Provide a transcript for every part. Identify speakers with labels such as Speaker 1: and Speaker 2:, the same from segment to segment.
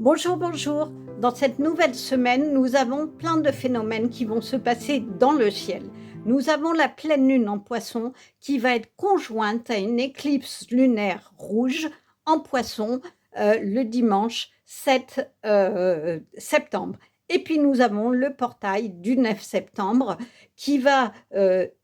Speaker 1: Bonjour, bonjour. Dans cette nouvelle semaine, nous avons plein de phénomènes qui vont se passer dans le ciel. Nous avons la pleine lune en Poisson qui va être conjointe à une éclipse lunaire rouge en Poisson le dimanche 7 septembre. Et puis nous avons le portail du 9 septembre qui va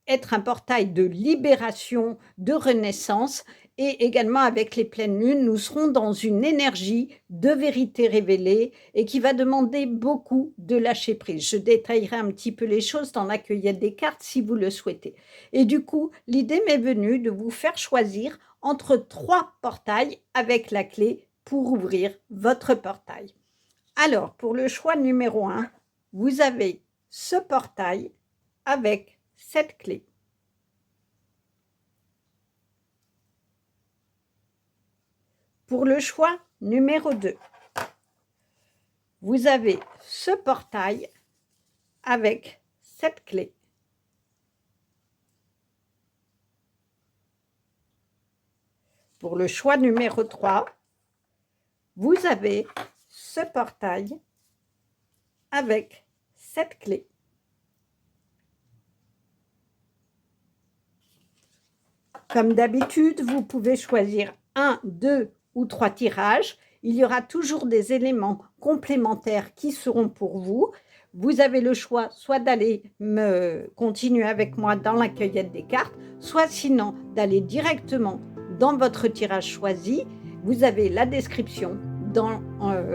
Speaker 1: être un portail de libération, de renaissance. Et également avec les pleines lunes, nous serons dans une énergie de vérité révélée et qui va demander beaucoup de lâcher prise. Je détaillerai un petit peu les choses dans la cueillette des cartes si vous le souhaitez. Et du coup, l'idée m'est venue de vous faire choisir entre 3 portails avec la clé pour ouvrir votre portail. Alors, pour le choix numéro 1, vous avez ce portail avec cette clé. Pour le choix numéro 2, vous avez ce portail avec cette clé. Pour le choix numéro 3, vous avez ce portail avec cette clé. Comme d'habitude, vous pouvez choisir 1, 2 ou 3 tirages. Il y aura toujours des éléments complémentaires qui seront pour vous. Vous avez le choix soit d'aller continuer avec moi dans la cueillette des cartes, soit sinon d'aller directement dans votre tirage choisi. Vous avez la description,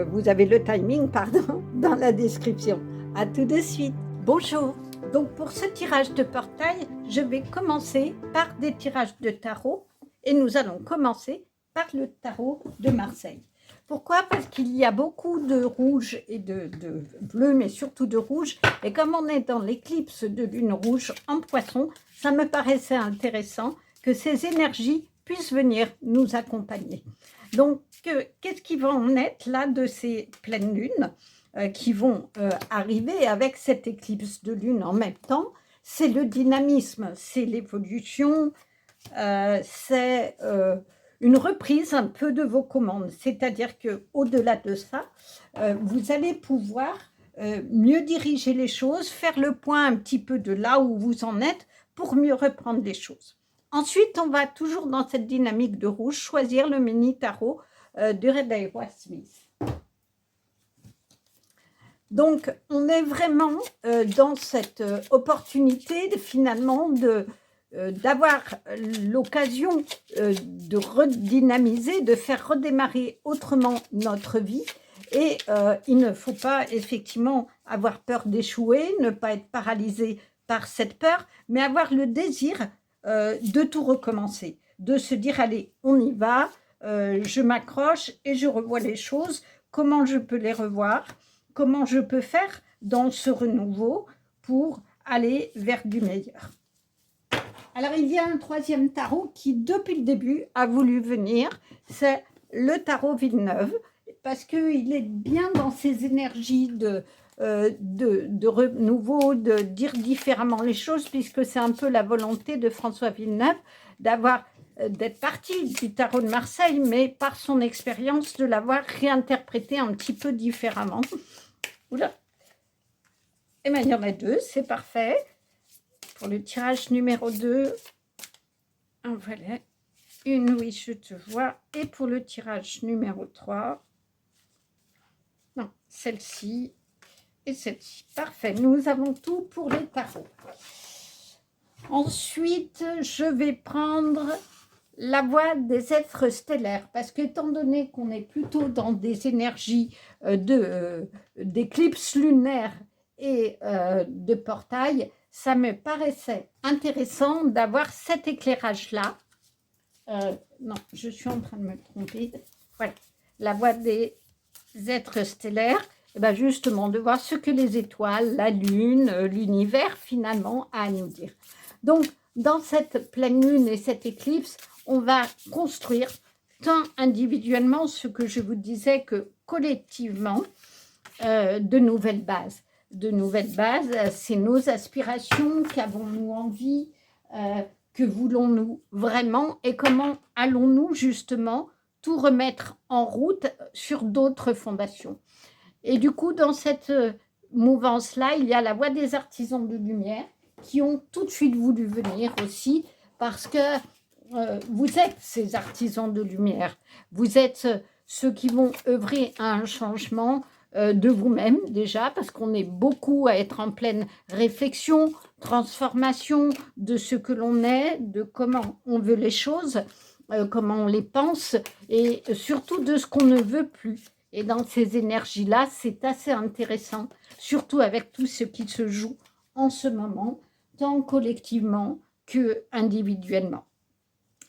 Speaker 1: vous avez le timing, pardon, dans la description. À tout de suite. Bonjour. Donc pour ce tirage de portail, je vais commencer par des tirages de tarot et nous allons commencer par le tarot de Marseille. Pourquoi? Parce qu'il y a beaucoup de rouge et de bleu, mais surtout de rouge. Et comme on est dans l'éclipse de lune rouge en Poisson, ça me paraissait intéressant que ces énergies puissent venir nous accompagner. Donc, qu'est-ce qui va en être là de ces pleines lunes qui vont arriver avec cette éclipse de lune en même temps? C'est le dynamisme, c'est l'évolution, c'est une reprise un peu de vos commandes. C'est-à-dire qu'au-delà de ça, vous allez pouvoir mieux diriger les choses, faire le point un petit peu de là où vous en êtes pour mieux reprendre les choses. Ensuite, on va toujours dans cette dynamique de rouge choisir le mini tarot de Rider-Waite-Smith. Donc, on est vraiment dans cette opportunité finalement d'avoir l'occasion de redynamiser, de faire redémarrer autrement notre vie. Et il ne faut pas effectivement avoir peur d'échouer, ne pas être paralysé par cette peur, mais avoir le désir de tout recommencer, de se dire allez, on y va, je m'accroche et je revois les choses, comment je peux les revoir, comment je peux faire dans ce renouveau pour aller vers du meilleur. Alors, il y a un troisième tarot qui, depuis le début, a voulu venir, c'est le tarot Villeneuve, parce qu'il est bien dans ses énergies de renouveau, de dire différemment les choses, puisque c'est un peu la volonté de François Villeneuve d'être parti du tarot de Marseille, mais par son expérience de l'avoir réinterprété un petit peu différemment. Oula. Et bien, il y en a 2, c'est parfait. Pour le tirage numéro 2, voilà, une, oui, je te vois. Et pour le tirage numéro 3, non, celle-ci et celle-ci. Parfait, nous avons tout pour les tarots. Ensuite, je vais prendre la voie des êtres stellaires, parce qu'étant donné qu'on est plutôt dans des énergies d'éclipse lunaire et de portail, ça me paraissait intéressant d'avoir cet éclairage-là. Non, je suis en train de me tromper. Voilà, la voie des êtres stellaires, et bien justement de voir ce que les étoiles, la lune, l'univers finalement a à nous dire. Donc, dans cette pleine lune et cette éclipse, on va construire tant individuellement ce que je vous disais que collectivement de nouvelles bases. De nouvelles bases, c'est nos aspirations, qu'avons-nous envie, que voulons-nous vraiment et comment allons-nous justement tout remettre en route sur d'autres fondations. Et du coup, dans cette mouvance-là, il y a la Voix des artisans de lumière qui ont tout de suite voulu venir aussi parce que vous êtes ces artisans de lumière. Vous êtes ceux qui vont œuvrer à un changement de vous-même déjà, parce qu'on est beaucoup à être en pleine réflexion, transformation de ce que l'on est, de comment on veut les choses, comment on les pense, et surtout de ce qu'on ne veut plus. Et dans ces énergies-là, c'est assez intéressant, surtout avec tout ce qui se joue en ce moment, tant collectivement que individuellement.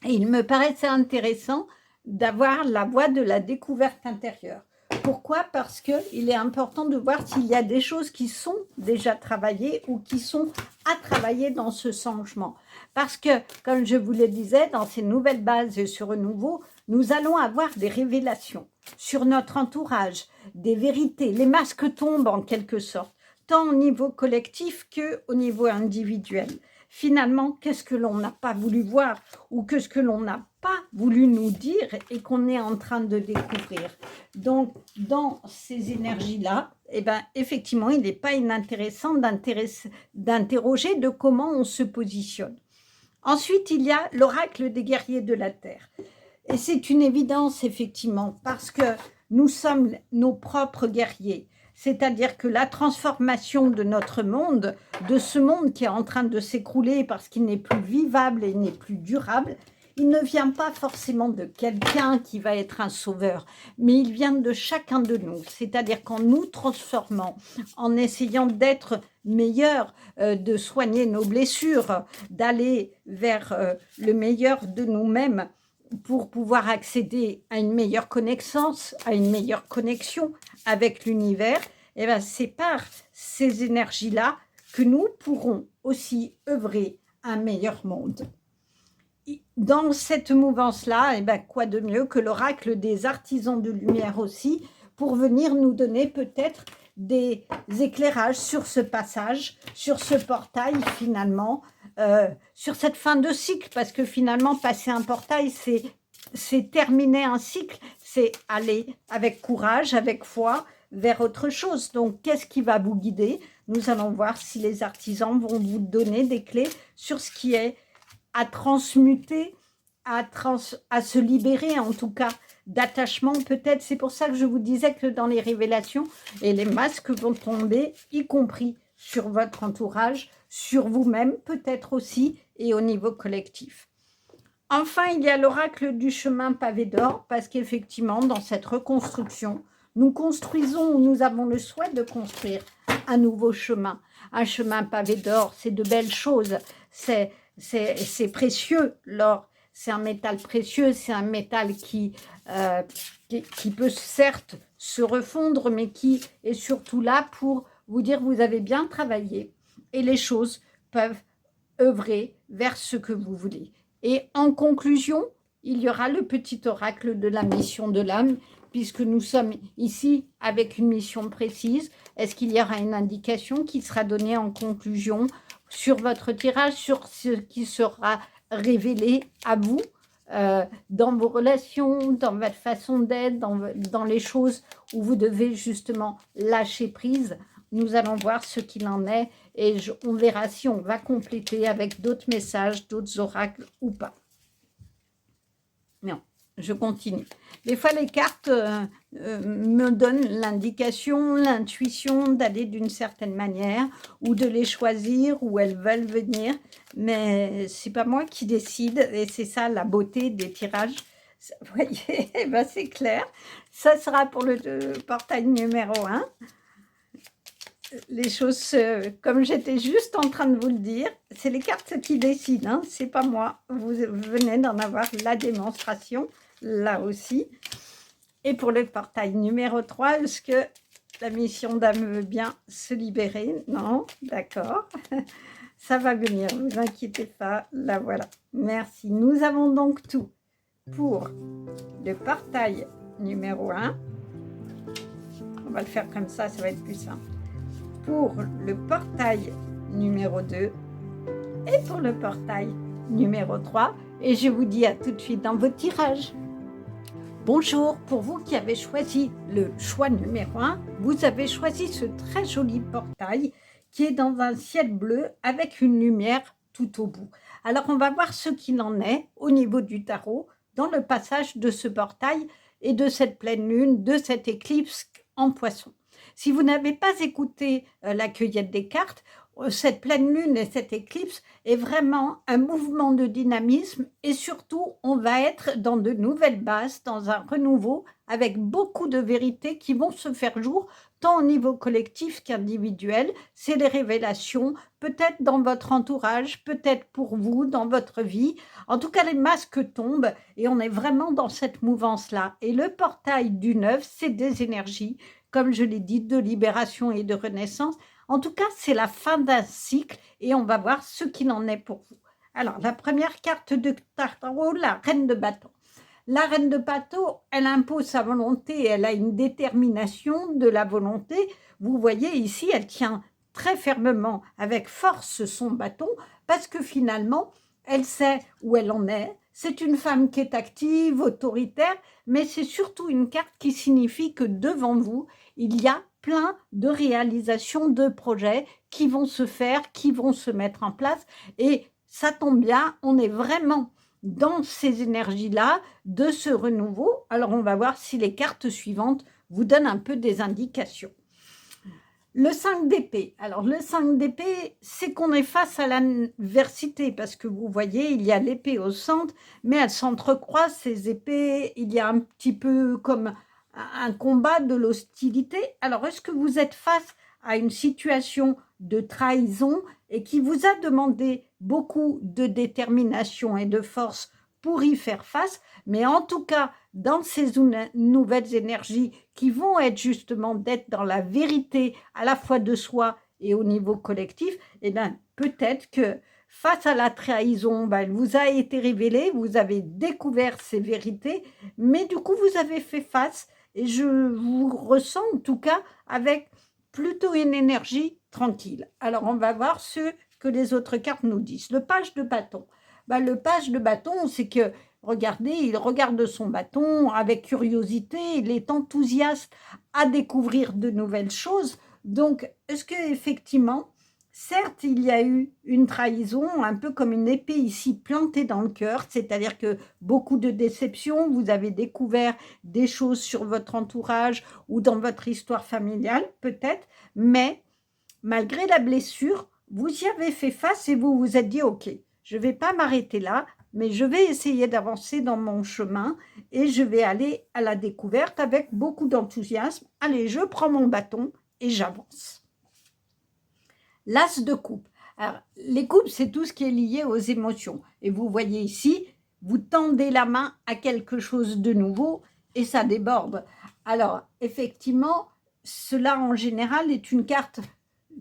Speaker 1: Et il me paraissait intéressant d'avoir la voie de la découverte intérieure. Pourquoi? Parce qu'il est important de voir s'il y a des choses qui sont déjà travaillées ou qui sont à travailler dans ce changement. Parce que, comme je vous le disais, dans ces nouvelles bases et ce renouveau, nous allons avoir des révélations sur notre entourage, des vérités. Les masques tombent en quelque sorte, tant au niveau collectif qu'au niveau individuel. Finalement, qu'est-ce que l'on n'a pas voulu voir ou qu'est-ce que l'on n'a pas voulu nous dire et qu'on est en train de découvrir. Donc, dans ces énergies-là, eh ben, effectivement, il n'est pas inintéressant d'interroger de comment on se positionne. Ensuite, il y a l'oracle des guerriers de la Terre. Et c'est une évidence, effectivement, parce que nous sommes nos propres guerriers. C'est-à-dire que la transformation de notre monde, de ce monde qui est en train de s'écrouler parce qu'il n'est plus vivable et n'est plus durable, il ne vient pas forcément de quelqu'un qui va être un sauveur, mais il vient de chacun de nous. C'est-à-dire qu'en nous transformant, en essayant d'être meilleurs, de soigner nos blessures, d'aller vers le meilleur de nous-mêmes pour pouvoir accéder à une meilleure connaissance, à une meilleure connexion avec l'univers, et bien c'est par ces énergies-là que nous pourrons aussi œuvrer à un meilleur monde. Dans cette mouvance-là, et bien quoi de mieux que l'oracle des artisans de lumière aussi, pour venir nous donner peut-être des éclairages sur ce passage, sur ce portail finalement, sur cette fin de cycle, parce que finalement, passer un portail, c'est terminer un cycle, c'est aller avec courage, avec foi, vers autre chose. Donc, qu'est-ce qui va vous guider? Nous allons voir si les artisans vont vous donner des clés sur ce qui est à transmuter, à se libérer en tout cas, d'attachement peut-être. C'est pour ça que je vous disais que dans les révélations, et les masques vont tomber, y compris sur votre entourage, sur vous-même peut-être aussi, et au niveau collectif. Enfin, il y a l'oracle du chemin pavé d'or, parce qu'effectivement, dans cette reconstruction, nous construisons, ou nous avons le souhait de construire un nouveau chemin. Un chemin pavé d'or, c'est de belles choses, c'est précieux, l'or. C'est un métal précieux, c'est un métal qui peut certes se refondre, mais qui est surtout là pour vous dire vous avez bien travaillé et les choses peuvent œuvrer vers ce que vous voulez. Et en conclusion, il y aura le petit oracle de la mission de l'âme, puisque nous sommes ici avec une mission précise. Est-ce qu'il y aura une indication qui sera donnée en conclusion sur votre tirage, sur ce qui sera révélé à vous dans vos relations, dans votre façon d'être, dans les choses où vous devez justement lâcher prise? Nous allons voir ce qu'il en est et on verra si on va compléter avec d'autres messages, d'autres oracles ou pas. Non, je continue. Des fois, les cartes me donnent l'indication, l'intuition d'aller d'une certaine manière ou de les choisir où elles veulent venir, mais c'est pas moi qui décide et c'est ça la beauté des tirages. Vous voyez, ben, c'est clair. Ça sera pour le portail numéro 1. Les choses, comme j'étais juste en train de vous le dire, c'est les cartes qui décident, hein, c'est pas moi. Vous venez d'en avoir la démonstration, là aussi. Et pour le portail numéro 3, est-ce que la mission d'âme veut bien se libérer? Non, d'accord. Ça va venir, ne vous inquiétez pas, là voilà. Merci. Nous avons donc tout pour le portail numéro 1. On va le faire comme ça va être plus simple. Pour le portail numéro 2 et pour le portail numéro 3. Et je vous dis à tout de suite dans vos tirages. Bonjour, pour vous qui avez choisi le choix numéro 1, vous avez choisi ce très joli portail qui est dans un ciel bleu avec une lumière tout au bout. Alors on va voir ce qu'il en est au niveau du tarot dans le passage de ce portail et de cette pleine lune, de cette éclipse en poisson. Si vous n'avez pas écouté la cueillette des cartes, cette pleine lune et cette éclipse est vraiment un mouvement de dynamisme et surtout, on va être dans de nouvelles bases, dans un renouveau avec beaucoup de vérités qui vont se faire jour, tant au niveau collectif qu'individuel. C'est les révélations, peut-être dans votre entourage, peut-être pour vous, dans votre vie. En tout cas, les masques tombent et on est vraiment dans cette mouvance-là. Et le portail du neuf, c'est des énergies, comme je l'ai dit, de libération et de renaissance. En tout cas, c'est la fin d'un cycle et on va voir ce qu'il en est pour vous. Alors, la première carte de tarot, la reine de bâton. La reine de bâton, elle impose sa volonté, elle a une détermination de la volonté. Vous voyez ici, elle tient très fermement, avec force, son bâton, parce que finalement, elle sait où elle en est. C'est une femme qui est active, autoritaire, mais c'est surtout une carte qui signifie que devant vous, il y a plein de réalisations de projets qui vont se faire, qui vont se mettre en place. Et ça tombe bien, on est vraiment dans ces énergies-là de ce renouveau. Alors, on va voir si les cartes suivantes vous donnent un peu des indications. Le 5 d'épée. Alors, le 5 d'épée, c'est qu'on est face à l'adversité parce que vous voyez, il y a l'épée au centre, mais elles s'entrecroisent, ces épées. Il y a un petit peu comme un combat, de l'hostilité. Alors, est-ce que vous êtes face à une situation de trahison et qui vous a demandé beaucoup de détermination et de force pour y faire face, mais en tout cas, dans ces nouvelles énergies qui vont être justement d'être dans la vérité à la fois de soi et au niveau collectif, eh bien, peut-être que face à la trahison, ben, elle vous a été révélée, vous avez découvert ces vérités, mais du coup, vous avez fait face et je vous ressens en tout cas avec plutôt une énergie tranquille. Alors, on va voir ce que les autres cartes nous disent. Le page de bâton. Ben, le page de bâton, c'est que, regardez, il regarde son bâton avec curiosité, il est enthousiaste à découvrir de nouvelles choses. Donc, est-ce qu'effectivement, certes, il y a eu une trahison, un peu comme une épée ici plantée dans le cœur, c'est-à-dire que beaucoup de déceptions, vous avez découvert des choses sur votre entourage ou dans votre histoire familiale, peut-être, mais malgré la blessure, vous y avez fait face et vous vous êtes dit, OK, je ne vais pas m'arrêter là, mais je vais essayer d'avancer dans mon chemin et je vais aller à la découverte avec beaucoup d'enthousiasme. Allez, je prends mon bâton et j'avance. L'as de coupe. Alors, les coupes, c'est tout ce qui est lié aux émotions. Et vous voyez ici, vous tendez la main à quelque chose de nouveau et ça déborde. Alors, effectivement, cela en général est une carte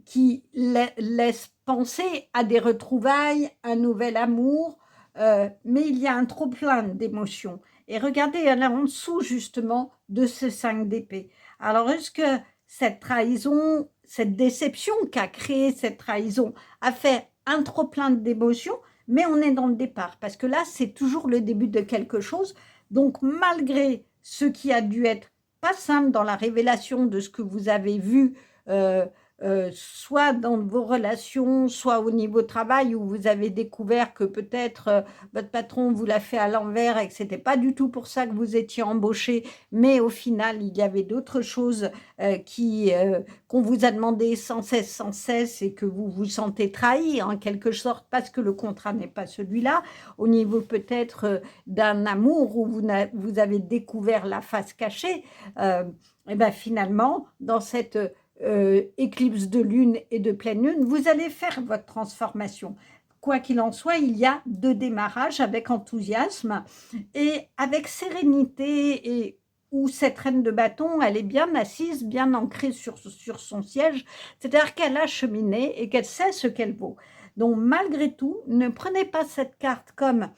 Speaker 1: qui laisse penser à des retrouvailles, un nouvel amour, mais il y a un trop-plein d'émotions. Et regardez, elle est en dessous justement de ce 5 d'épée. Alors, est-ce que cette trahison, cette déception qu'a créé cette trahison a fait un trop-plein d'émotions, mais on est dans le départ, parce que là, c'est toujours le début de quelque chose. Donc, malgré ce qui a dû être pas simple dans la révélation de ce que vous avez vu, soit dans vos relations, soit au niveau travail, où vous avez découvert que peut-être votre patron vous l'a fait à l'envers et que ce n'était pas du tout pour ça que vous étiez embauché, mais au final, il y avait d'autres choses qu'on vous a demandé sans cesse, et que vous vous sentez trahi en quelque sorte parce que le contrat n'est pas celui-là, au niveau peut-être d'un amour où vous avez découvert la face cachée, et bien finalement, dans cette éclipse de lune et de pleine lune, vous allez faire votre transformation. Quoi qu'il en soit, il y a deux démarrages avec enthousiasme et avec sérénité, et où cette reine de bâton, elle est bien assise, bien ancrée sur son siège, c'est-à-dire qu'elle a cheminé et qu'elle sait ce qu'elle vaut. Donc malgré tout, ne prenez pas cette carte comme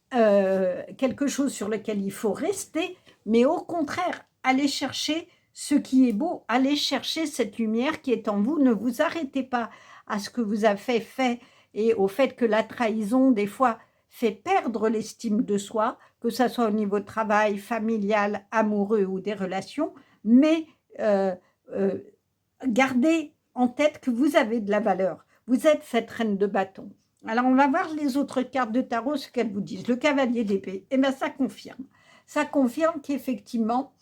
Speaker 1: quelque chose sur lequel il faut rester, mais au contraire, allez chercher ce qui est beau, allez chercher cette lumière qui est en vous. Ne vous arrêtez pas à ce que vous avez fait et au fait que la trahison, des fois, fait perdre l'estime de soi, que ce soit au niveau de travail, familial, amoureux ou des relations, mais gardez en tête que vous avez de la valeur. Vous êtes cette reine de bâton. Alors, on va voir les autres cartes de tarot, ce qu'elles vous disent. Le cavalier d'épée, eh bien, ça confirme. Ça confirme qu'effectivement,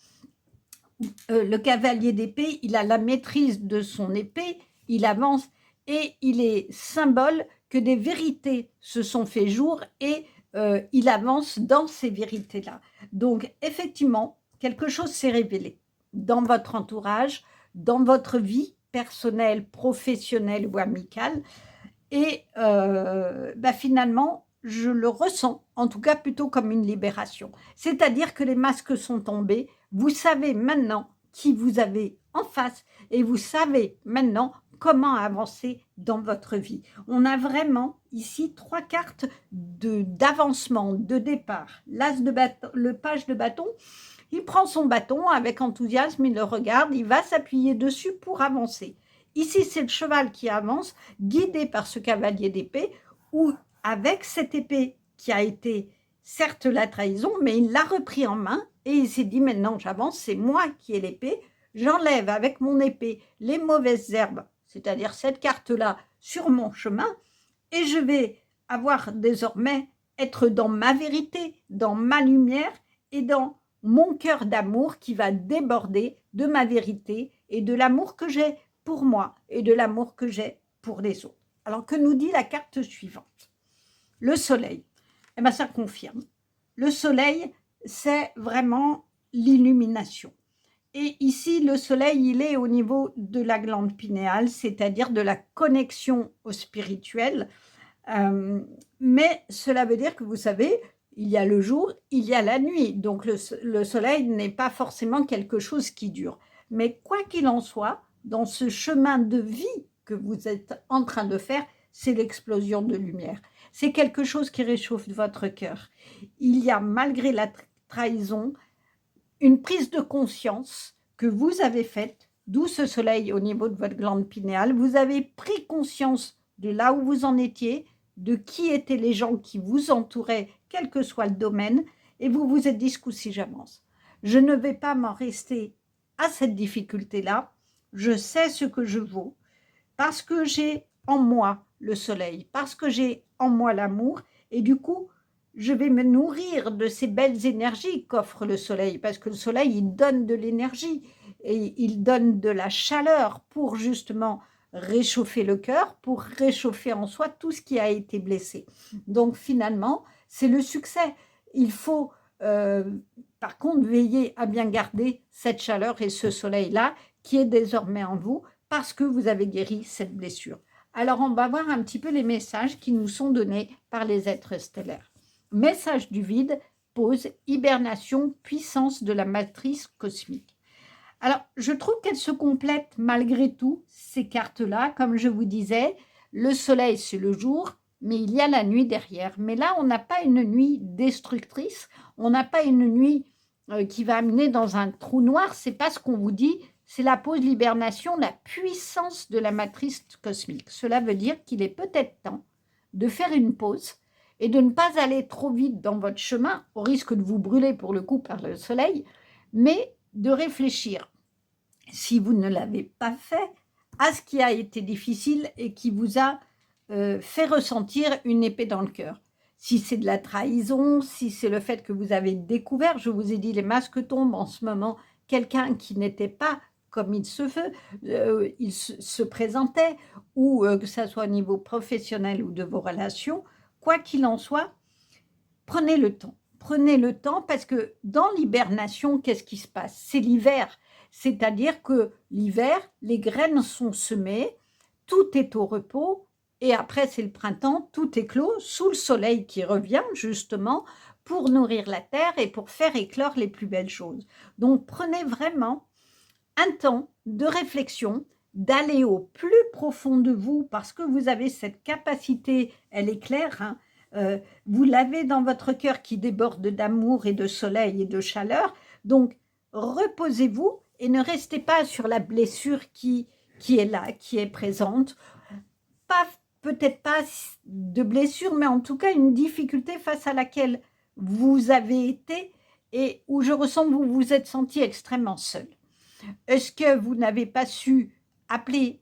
Speaker 1: le cavalier d'épée, il a la maîtrise de son épée, il avance et il est symbole que des vérités se sont fait jour et il avance dans ces vérités-là. Donc, effectivement, quelque chose s'est révélé dans votre entourage, dans votre vie personnelle, professionnelle ou amicale. Et finalement, je le ressens, en tout cas plutôt comme une libération. C'est-à-dire que les masques sont tombés, vous savez maintenant qui vous avez en face et vous savez maintenant comment avancer dans votre vie. On a vraiment ici 3 cartes d'avancement, de départ. L'as de bâton, le page de bâton, il prend son bâton avec enthousiasme, il le regarde, il va s'appuyer dessus pour avancer. Ici, c'est le cheval qui avance, guidé par ce cavalier d'épée, ou avec cette épée qui a été, certes, la trahison, mais il l'a repris en main et il s'est dit, maintenant j'avance, c'est moi qui ai l'épée, j'enlève avec mon épée les mauvaises herbes, c'est-à-dire cette carte-là, sur mon chemin, et je vais avoir désormais être dans ma vérité, dans ma lumière et dans mon cœur d'amour qui va déborder de ma vérité et de l'amour que j'ai pour moi et de l'amour que j'ai pour les autres. Alors, que nous dit la carte suivante? Le soleil. Eh bien, ça confirme. Le soleil, c'est vraiment l'illumination. Et ici, le soleil, il est au niveau de la glande pinéale, c'est-à-dire de la connexion au spirituel. Mais cela veut dire que vous savez, il y a le jour, il y a la nuit. Donc, le soleil n'est pas forcément quelque chose qui dure. Mais quoi qu'il en soit, dans ce chemin de vie que vous êtes en train de faire, c'est l'explosion de lumière. C'est quelque chose qui réchauffe votre cœur. Il y a, malgré la trahison, une prise de conscience que vous avez faite, d'où ce soleil au niveau de votre glande pinéale. Vous avez pris conscience de là où vous en étiez, de qui étaient les gens qui vous entouraient, quel que soit le domaine, et vous vous êtes dit, ce coup-ci, j'avance. Je ne vais pas m'en rester à cette difficulté-là. Je sais ce que je vaux, parce que j'ai en moi le soleil, parce que j'ai en moi l'amour, et du coup, je vais me nourrir de ces belles énergies qu'offre le soleil, parce que le soleil, il donne de l'énergie, et il donne de la chaleur pour justement réchauffer le cœur, pour réchauffer en soi tout ce qui a été blessé. Donc finalement, c'est le succès. Il faut par contre veiller à bien garder cette chaleur et ce soleil-là qui est désormais en vous parce que vous avez guéri cette blessure. Alors on va voir un petit peu les messages qui nous sont donnés par les êtres stellaires. Message du vide, pause, hibernation, puissance de la matrice cosmique. Alors, je trouve qu'elles se complètent malgré tout, ces cartes-là. Comme je vous disais, le soleil, c'est le jour, mais il y a la nuit derrière. Mais là, on n'a pas une nuit destructrice, on n'a pas une nuit qui va amener dans un trou noir. C'est pas ce qu'on vous dit, c'est la pause l'hibernation, la puissance de la matrice cosmique. Cela veut dire qu'il est peut-être temps de faire une pause et de ne pas aller trop vite dans votre chemin, au risque de vous brûler pour le coup par le soleil, mais de réfléchir, si vous ne l'avez pas fait, à ce qui a été difficile et qui vous a fait ressentir une épée dans le cœur. Si c'est de la trahison, si c'est le fait que vous avez découvert, je vous ai dit, les masques tombent en ce moment, quelqu'un qui n'était pas comme il se veut, il se présentait, ou que ce soit au niveau professionnel ou de vos relations, quoi qu'il en soit, prenez le temps. Prenez le temps parce que dans l'hibernation, qu'est-ce qui se passe? C'est l'hiver. C'est-à-dire que l'hiver, les graines sont semées, tout est au repos, et après c'est le printemps, tout est clos, sous le soleil qui revient justement pour nourrir la terre et pour faire éclore les plus belles choses. Donc prenez vraiment un temps de réflexion, d'aller au plus profond de vous, parce que vous avez cette capacité, elle est claire, hein, vous l'avez dans votre cœur qui déborde d'amour et de soleil et de chaleur. Donc, reposez-vous et ne restez pas sur la blessure qui est là, qui est présente. Peut-être pas de blessure, mais en tout cas une difficulté face à laquelle vous avez été et où je ressens que vous vous êtes senti extrêmement seul. Est-ce que vous n'avez pas su appeler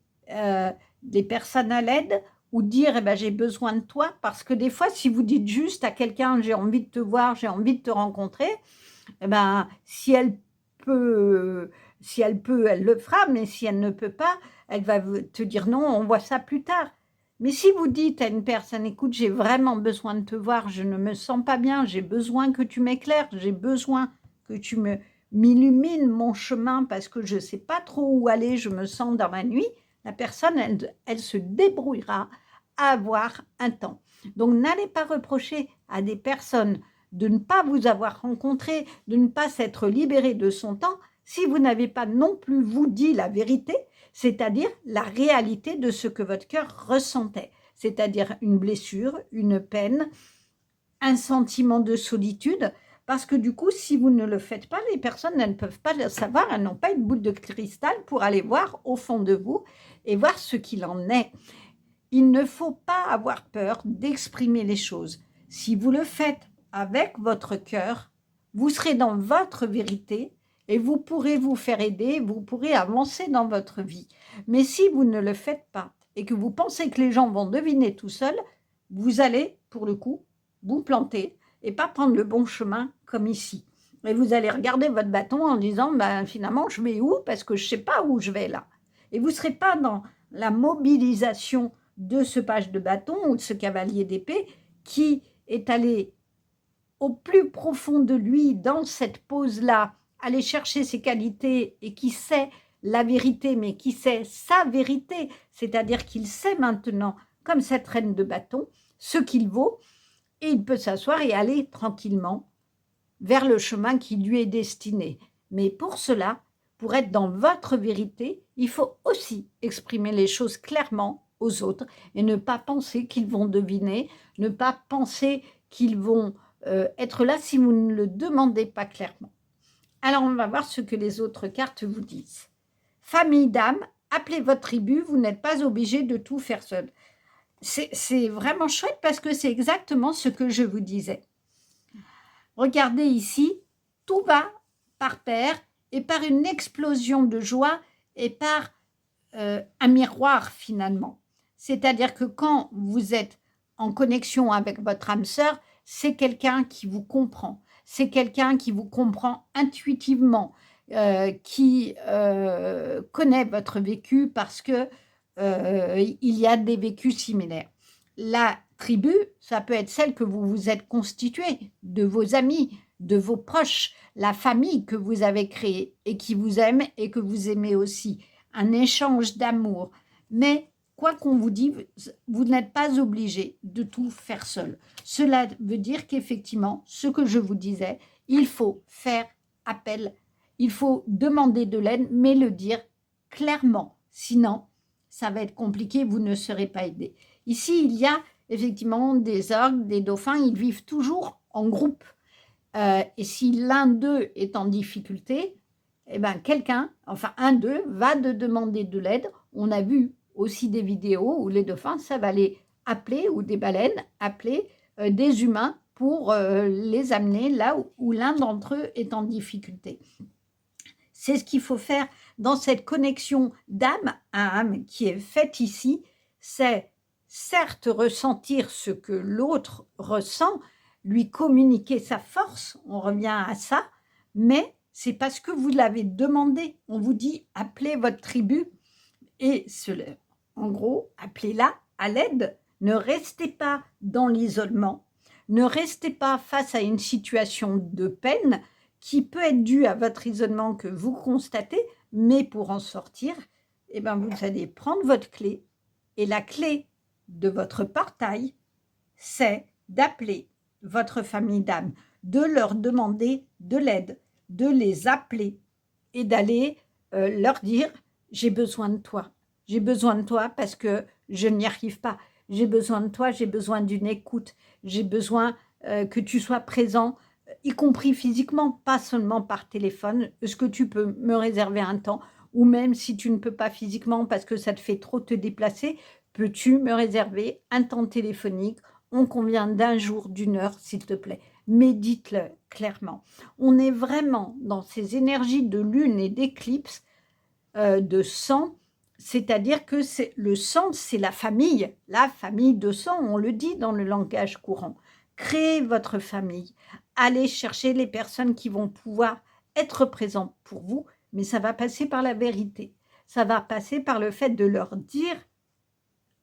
Speaker 1: des personnes à l'aide ou dire eh ben, j'ai besoin de toi? Parce que des fois, si vous dites juste à quelqu'un j'ai envie de te voir, j'ai envie de te rencontrer, eh ben, si elle peut, elle le fera, mais si elle ne peut pas, elle va te dire non, on voit ça plus tard. Mais si vous dites à une personne, écoute, j'ai vraiment besoin de te voir, je ne me sens pas bien, j'ai besoin que tu m'éclaires, j'ai besoin que tu m'illumines mon chemin parce que je ne sais pas trop où aller, je me sens dans ma nuit, la personne, elle se débrouillera à avoir un temps. Donc, n'allez pas reprocher à des personnes de ne pas vous avoir rencontré, de ne pas s'être libéré de son temps, si vous n'avez pas non plus vous dit la vérité, c'est-à-dire la réalité de ce que votre cœur ressentait, c'est-à-dire une blessure, une peine, un sentiment de solitude, parce que du coup, si vous ne le faites pas, les personnes, elles ne peuvent pas le savoir, elles n'ont pas une boule de cristal pour aller voir au fond de vous et voir ce qu'il en est. Il ne faut pas avoir peur d'exprimer les choses. Si vous le faites avec votre cœur, vous serez dans votre vérité et vous pourrez vous faire aider, vous pourrez avancer dans votre vie. Mais si vous ne le faites pas et que vous pensez que les gens vont deviner tout seuls, vous allez, pour le coup, vous planter et pas prendre le bon chemin comme ici. Et vous allez regarder votre bâton en disant ben, finalement, je vais où? Parce que je ne sais pas où je vais là. Et vous ne serez pas dans la mobilisation de ce page de bâton ou de ce cavalier d'épée qui est allé au plus profond de lui dans cette pose-là, aller chercher ses qualités et qui sait la vérité, mais qui sait sa vérité, c'est-à-dire qu'il sait maintenant, comme cette reine de bâton, ce qu'il vaut, et il peut s'asseoir et aller tranquillement vers le chemin qui lui est destiné. Mais pour cela, pour être dans votre vérité, il faut aussi exprimer les choses clairement aux autres et ne pas penser qu'ils vont deviner, ne pas penser qu'ils vont être là si vous ne le demandez pas clairement. Alors, on va voir ce que les autres cartes vous disent. Famille d'âme, appelez votre tribu, vous n'êtes pas obligé de tout faire seul. C'est vraiment chouette parce que c'est exactement ce que je vous disais. Regardez ici, tout va par paire et par une explosion de joie et par un miroir finalement. C'est-à-dire que quand vous êtes en connexion avec votre âme sœur, c'est quelqu'un qui vous comprend. C'est quelqu'un qui vous comprend intuitivement, qui connaît votre vécu parce que il y a des vécus similaires. La tribu, ça peut être celle que vous vous êtes constituée, de vos amis, de vos proches, la famille que vous avez créée et qui vous aime et que vous aimez aussi. Un échange d'amour. Mais quoi qu'on vous dise, vous n'êtes pas obligé de tout faire seul. Cela veut dire qu'effectivement, ce que je vous disais, il faut faire appel, il faut demander de l'aide, mais le dire clairement. Sinon, ça va être compliqué, vous ne serez pas aidé. Ici, il y a effectivement des orgues, des dauphins, ils vivent toujours en groupe. Et si l'un d'eux est en difficulté, eh ben, quelqu'un, enfin un d'eux, va demander de l'aide. On a vu aussi des vidéos où les dauphins savent aller appeler, ou des baleines, appeler des humains pour les amener là où l'un d'entre eux est en difficulté. C'est ce qu'il faut faire dans cette connexion d'âme à âme qui est faite ici, c'est certes ressentir ce que l'autre ressent, lui communiquer sa force, on revient à ça, mais c'est parce que vous l'avez demandé. On vous dit appelez votre tribu et en gros, appelez-la à l'aide. Ne restez pas dans l'isolement, ne restez pas face à une situation de peine qui peut être due à votre isolement que vous constatez, mais pour en sortir, eh ben, vous allez prendre votre clé et la clé de votre portail, c'est d'appeler votre famille d'âme, de leur demander de l'aide, de les appeler et d'aller leur dire « j'ai besoin de toi parce que je n'y arrive pas, j'ai besoin de toi, j'ai besoin d'une écoute, j'ai besoin que tu sois présent, y compris physiquement, pas seulement par téléphone. Est-ce que tu peux me réserver un temps? Ou même si tu ne peux pas physiquement parce que ça te fait trop te déplacer, peux-tu me réserver un temps téléphonique? On convient d'un jour, d'une heure, s'il te plaît. mais dites-le clairement. On est vraiment dans ces énergies de lune et d'éclipse de sang, c'est-à-dire que le sang, c'est la famille de sang, on le dit dans le langage courant. Créez votre famille, allez chercher les personnes qui vont pouvoir être présentes pour vous, mais ça va passer par la vérité. Ça va passer par le fait de leur dire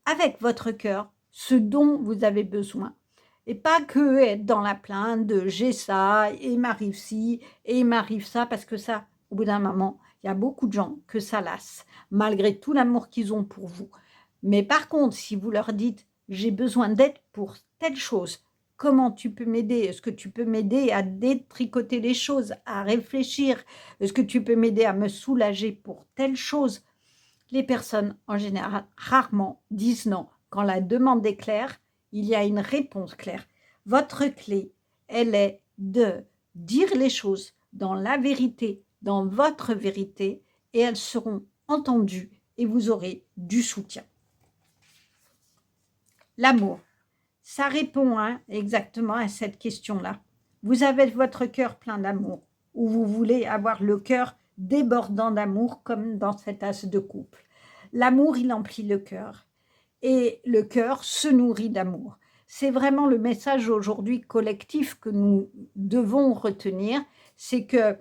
Speaker 1: avec votre cœur ce dont vous avez besoin. Et pas que être dans la plainte de j'ai ça, et il m'arrive ci, et il m'arrive ça, parce que ça, au bout d'un moment, il y a beaucoup de gens que ça lasse, malgré tout l'amour qu'ils ont pour vous. Mais par contre, si vous leur dites j'ai besoin d'aide pour telle chose, comment tu peux m'aider? Est-ce que tu peux m'aider à détricoter les choses, à réfléchir? Est-ce que tu peux m'aider à me soulager pour telle chose? Les personnes, en général, rarement disent non. Quand la demande est claire, il y a une réponse claire. Votre clé, elle est de dire les choses dans la vérité, dans votre vérité, et elles seront entendues et vous aurez du soutien. L'amour, ça répond exactement à cette question-là. Vous avez votre cœur plein d'amour, ou vous voulez avoir le cœur débordant d'amour comme dans cet as de couple. L'amour, il emplit le cœur et le cœur se nourrit d'amour. C'est vraiment le message aujourd'hui collectif que nous devons retenir, c'est que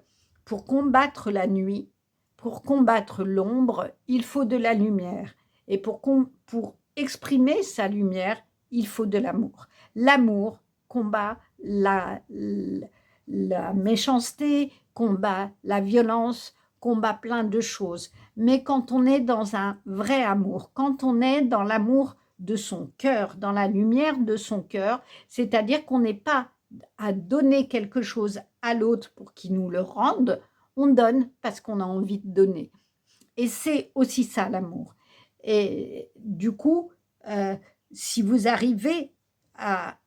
Speaker 1: pour combattre la nuit, pour combattre l'ombre, il faut de la lumière. Et pour exprimer sa lumière, il faut de l'amour. L'amour combat la méchanceté, combat la violence, combat plein de choses. Mais quand on est dans un vrai amour, quand on est dans l'amour de son cœur, dans la lumière de son cœur, c'est-à-dire qu'on n'est pas à donner quelque chose à l'autre pour qu'il nous le rende, on donne parce qu'on a envie de donner. Et c'est aussi ça l'amour. Et du coup, si vous arrivez à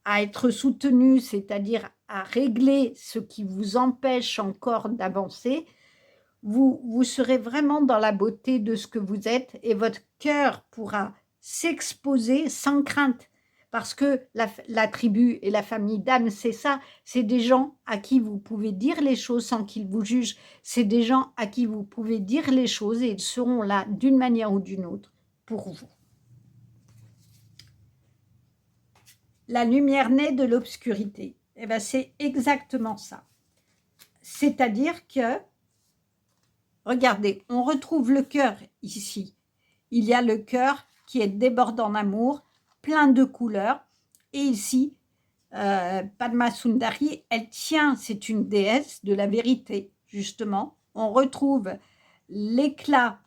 Speaker 1: être soutenu, c'est-à-dire à régler ce qui vous empêche encore d'avancer, vous serez vraiment dans la beauté de ce que vous êtes et votre cœur pourra s'exposer sans crainte. Parce que la tribu et la famille d'âme, c'est ça, c'est des gens à qui vous pouvez dire les choses sans qu'ils vous jugent. C'est des gens à qui vous pouvez dire les choses et ils seront là d'une manière ou d'une autre pour vous. La lumière naît de l'obscurité. Eh bien, c'est exactement ça. C'est-à-dire que, regardez, on retrouve le cœur ici. Il y a le cœur qui est débordant d'amour, plein de couleurs. Et ici, Padma Sundari, elle tient, c'est une déesse de la vérité, justement. On retrouve l'éclat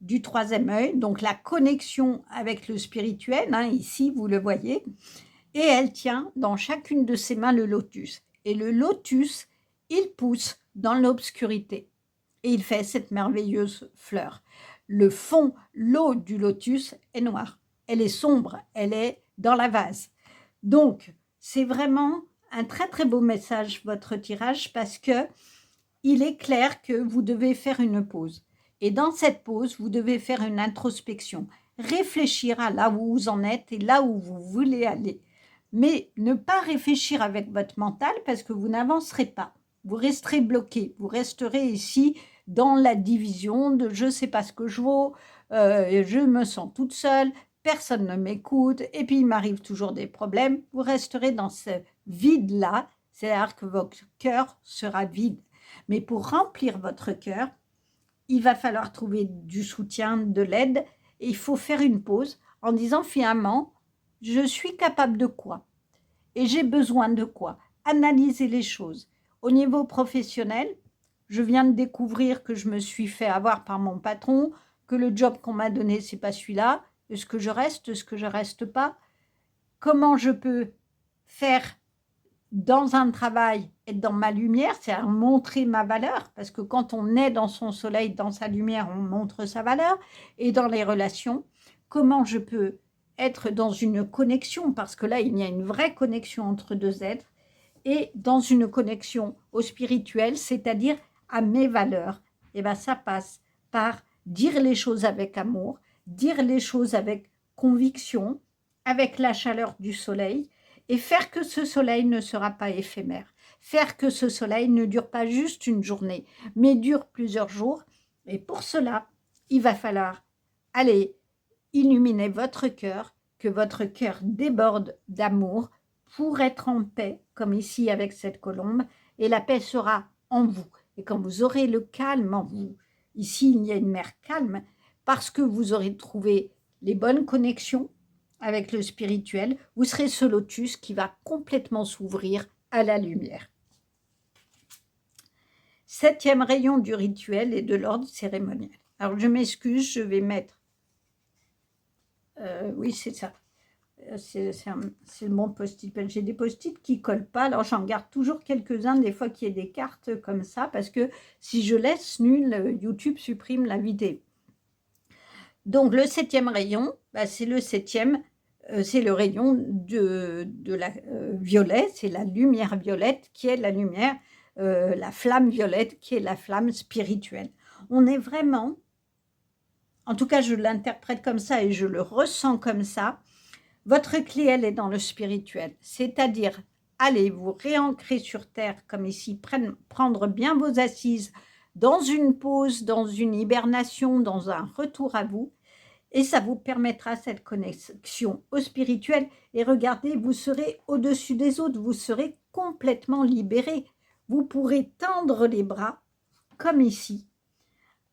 Speaker 1: du troisième œil, donc la connexion avec le spirituel, ici, vous le voyez. Et elle tient dans chacune de ses mains le lotus. Et le lotus, il pousse dans l'obscurité. Et il fait cette merveilleuse fleur. Le fond, l'eau du lotus est noire. Elle est sombre, elle est dans la vase. Donc, c'est vraiment un très très beau message, votre tirage, parce que il est clair que vous devez faire une pause. Et dans cette pause, vous devez faire une introspection. Réfléchir à là où vous en êtes et là où vous voulez aller. Mais ne pas réfléchir avec votre mental parce que vous n'avancerez pas. Vous resterez bloqué. Vous resterez ici dans la division de je ne sais pas ce que je vaux, je me sens toute seule, personne ne m'écoute et puis il m'arrive toujours des problèmes. Vous resterez dans ce vide-là, c'est-à-dire que votre cœur sera vide. Mais pour remplir votre cœur, il va falloir trouver du soutien, de l'aide et il faut faire une pause en disant finalement, je suis capable de quoi? Et j'ai besoin de quoi? Analyser les choses. Au niveau professionnel, je viens de découvrir que je me suis fait avoir par mon patron, que le job qu'on m'a donné, c'est pas celui-là. Est-ce que je reste? Est-ce que je reste pas? Comment je peux faire dans un travail, être dans ma lumière, c'est-à-dire montrer ma valeur, parce que quand on est dans son soleil, dans sa lumière, on montre sa valeur. Et dans les relations, comment je peux être dans une connexion, parce que là, il y a une vraie connexion entre deux êtres, et dans une connexion au spirituel, c'est-à-dire à mes valeurs. Et bien, ça passe par dire les choses avec amour, dire les choses avec conviction, avec la chaleur du soleil, et faire que ce soleil ne sera pas éphémère. Faire que ce soleil ne dure pas juste une journée, mais dure plusieurs jours. Et pour cela, il va falloir aller illuminer votre cœur, que votre cœur déborde d'amour pour être en paix, comme ici avec cette colombe, et la paix sera en vous. Et quand vous aurez le calme en vous, ici il y a une mer calme, parce que vous aurez trouvé les bonnes connexions avec le spirituel, vous serez ce lotus qui va complètement s'ouvrir à la lumière. 7e rayon du rituel et de l'ordre cérémoniel. Alors je m'excuse, je vais mettre... oui, c'est ça. C'est le bon post-it. J'ai des post-it qui ne collent pas, alors j'en garde toujours quelques-uns, des fois qu'il y ait des cartes comme ça, parce que si je laisse nul, YouTube supprime la vidéo. Donc le 7e rayon, c'est le 7e, c'est le rayon de la violet, c'est la lumière violette qui est la lumière, la flamme violette qui est la flamme spirituelle. On est vraiment, en tout cas je l'interprète comme ça et je le ressens comme ça, votre clé elle est dans le spirituel, c'est-à-dire allez vous réancrer sur terre comme ici, prendre bien vos assises dans une pause, dans une hibernation, dans un retour à vous. Et ça vous permettra cette connexion au spirituel. Et regardez, vous serez au-dessus des autres, vous serez complètement libéré. Vous pourrez tendre les bras, comme ici,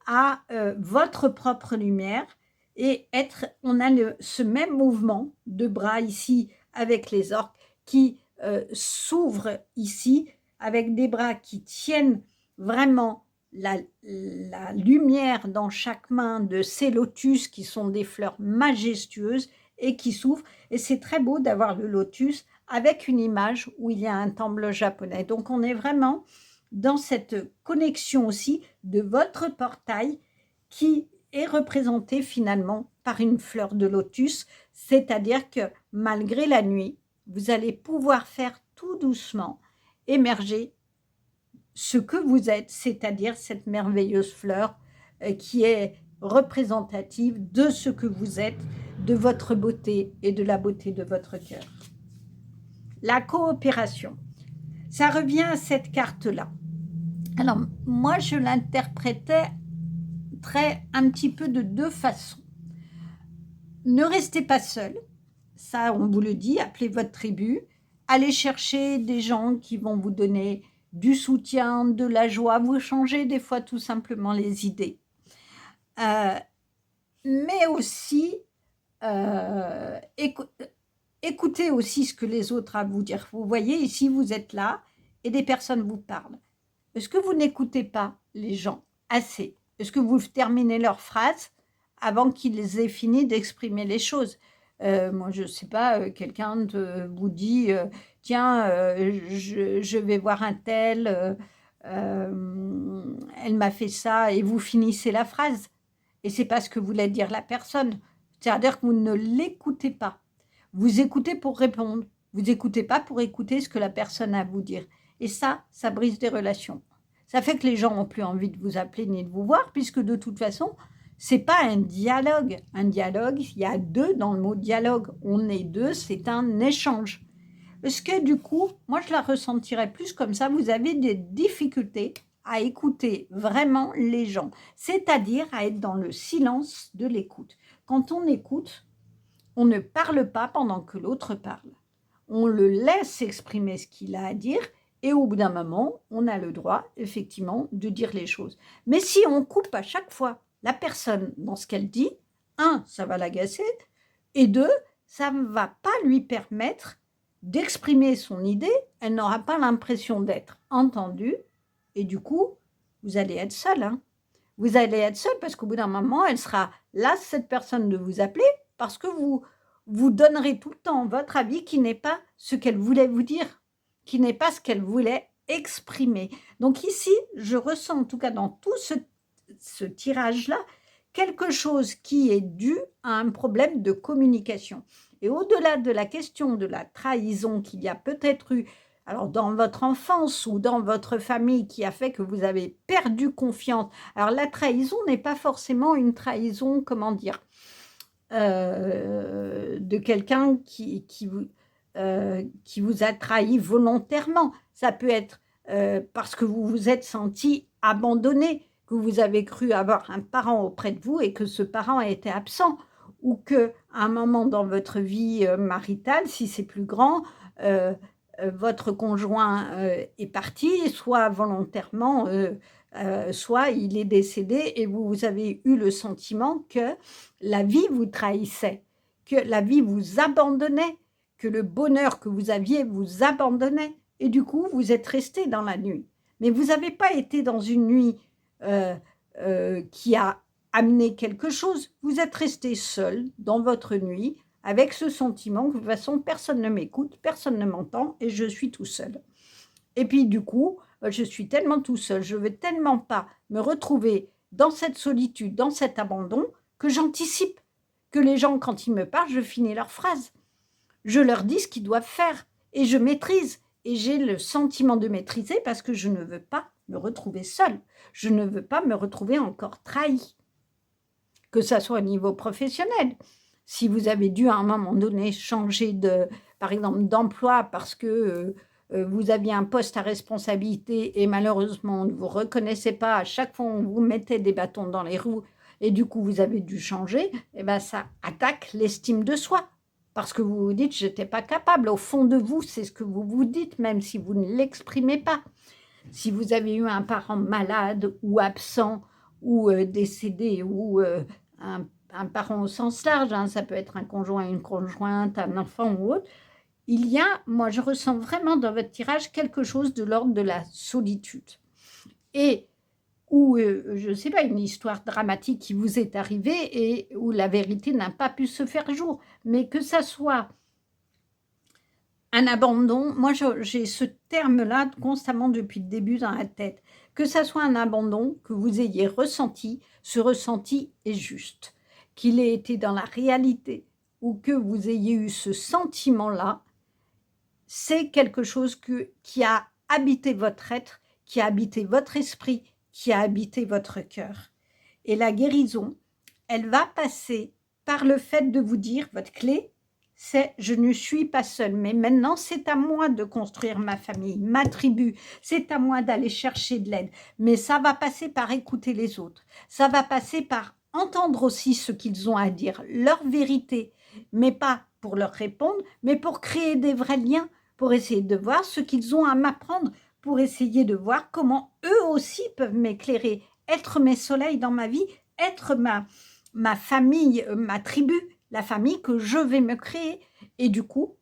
Speaker 1: à votre propre lumière et on a ce même mouvement de bras ici avec les orques qui s'ouvrent ici avec des bras qui tiennent vraiment la lumière dans chaque main de ces lotus qui sont des fleurs majestueuses et qui s'ouvrent. Et c'est très beau d'avoir le lotus avec une image où il y a un temple japonais. Donc on est vraiment dans cette connexion aussi de votre portail qui est représenté finalement par une fleur de lotus, c'est-à-dire que malgré la nuit, vous allez pouvoir faire tout doucement émerger ce que vous êtes, c'est-à-dire cette merveilleuse fleur qui est représentative de ce que vous êtes, de votre beauté et de la beauté de votre cœur. La coopération, ça revient à cette carte-là. Alors, moi, je l'interprétais un petit peu de deux façons. Ne restez pas seul, ça, on vous le dit, appelez votre tribu, allez chercher des gens qui vont vous donner du soutien, de la joie, vous changez des fois tout simplement les idées. Mais aussi, écoutez aussi ce que les autres ont à vous dire. Vous voyez, ici, vous êtes là et des personnes vous parlent. Est-ce que vous n'écoutez pas les gens assez? Est-ce que vous terminez leurs phrases avant qu'ils aient fini d'exprimer les choses? Moi, je ne sais pas, quelqu'un vous dit tiens, je vais voir un tel, elle m'a fait ça, et vous finissez la phrase. Et c'est pas ce que voulait dire la personne. C'est-à-dire que vous ne l'écoutez pas. Vous écoutez pour répondre. Vous n'écoutez pas pour écouter ce que la personne a à vous dire. Et ça brise des relations. Ça fait que les gens n'ont plus envie de vous appeler ni de vous voir, puisque de toute façon, ce n'est pas un dialogue. Un dialogue, il y a deux dans le mot dialogue. On est deux, c'est un échange. Est-ce que du coup, moi je la ressentirais plus comme ça, vous avez des difficultés à écouter vraiment les gens, c'est-à-dire à être dans le silence de l'écoute. Quand on écoute, on ne parle pas pendant que l'autre parle. On le laisse exprimer ce qu'il a à dire et au bout d'un moment, on a le droit, effectivement, de dire les choses. Mais si on coupe à chaque fois la personne dans ce qu'elle dit, un, ça va l'agacer, et deux, ça ne va pas lui permettre d'exprimer son idée, elle n'aura pas l'impression d'être entendue, et du coup, vous allez être seul. Hein. Vous allez être seul parce qu'au bout d'un moment, elle sera là, cette personne, de vous appeler, parce que vous donnerez tout le temps votre avis qui n'est pas ce qu'elle voulait vous dire, qui n'est pas ce qu'elle voulait exprimer. Donc ici, je ressens en tout cas dans tout ce tirage-là, quelque chose qui est dû à un problème de communication. Et au-delà de la question de la trahison qu'il y a peut-être eu, alors dans votre enfance ou dans votre famille, qui a fait que vous avez perdu confiance. Alors la trahison n'est pas forcément une trahison, comment dire, de quelqu'un qui vous... qui vous a trahi volontairement. Ça peut être parce que vous vous êtes senti abandonné, que vous avez cru avoir un parent auprès de vous et que ce parent a été absent, ou qu'à un moment dans votre vie maritale, si c'est plus grand, votre conjoint est parti, soit volontairement, soit il est décédé et vous avez eu le sentiment que la vie vous trahissait, que la vie vous abandonnait, que le bonheur que vous aviez vous abandonnait. Et du coup, vous êtes resté dans la nuit. Mais vous n'avez pas été dans une nuit qui a amené quelque chose. Vous êtes resté seul dans votre nuit avec ce sentiment que de toute façon, personne ne m'écoute, personne ne m'entend et je suis tout seul. Et puis du coup, je suis tellement tout seul, je ne veux tellement pas me retrouver dans cette solitude, dans cet abandon, que j'anticipe que les gens, quand ils me parlent, je finis leur phrase. Je leur dis ce qu'ils doivent faire et je maîtrise. Et j'ai le sentiment de maîtriser parce que je ne veux pas me retrouver seule. Je ne veux pas me retrouver encore trahie. Que ça soit au niveau professionnel. Si vous avez dû à un moment donné changer par exemple, d'emploi parce que vous aviez un poste à responsabilité et malheureusement on ne vous reconnaissait pas, à chaque fois on vous mettait des bâtons dans les roues et du coup vous avez dû changer, et ben ça attaque l'estime de soi. Parce que vous vous dites, je n'étais pas capable. Au fond de vous, c'est ce que vous vous dites, même si vous ne l'exprimez pas. Si vous avez eu un parent malade ou absent ou décédé ou un parent au sens large, hein, ça peut être un conjoint, une conjointe, un enfant ou autre, moi je ressens vraiment dans votre tirage quelque chose de l'ordre de la solitude. Et ou, je ne sais pas, une histoire dramatique qui vous est arrivée et où la vérité n'a pas pu se faire jour. Mais que ça soit un abandon, moi j'ai ce terme-là constamment depuis le début dans la tête, que ça soit un abandon que vous ayez ressenti, ce ressenti est juste. Qu'il ait été dans la réalité ou que vous ayez eu ce sentiment-là, c'est quelque chose qui a habité votre être, qui a habité votre esprit, qui a habité votre cœur. Et la guérison, elle va passer par le fait de vous dire, votre clé, c'est je ne suis pas seule, mais maintenant c'est à moi de construire ma famille, ma tribu, c'est à moi d'aller chercher de l'aide. Mais ça va passer par écouter les autres, ça va passer par entendre aussi ce qu'ils ont à dire, leur vérité, mais pas pour leur répondre, mais pour créer des vrais liens, pour essayer de voir ce qu'ils ont à m'apprendre, pour essayer de voir comment eux aussi peuvent m'éclairer, être mes soleils dans ma vie, être ma famille, ma tribu, la famille que je vais me créer. Et du coup,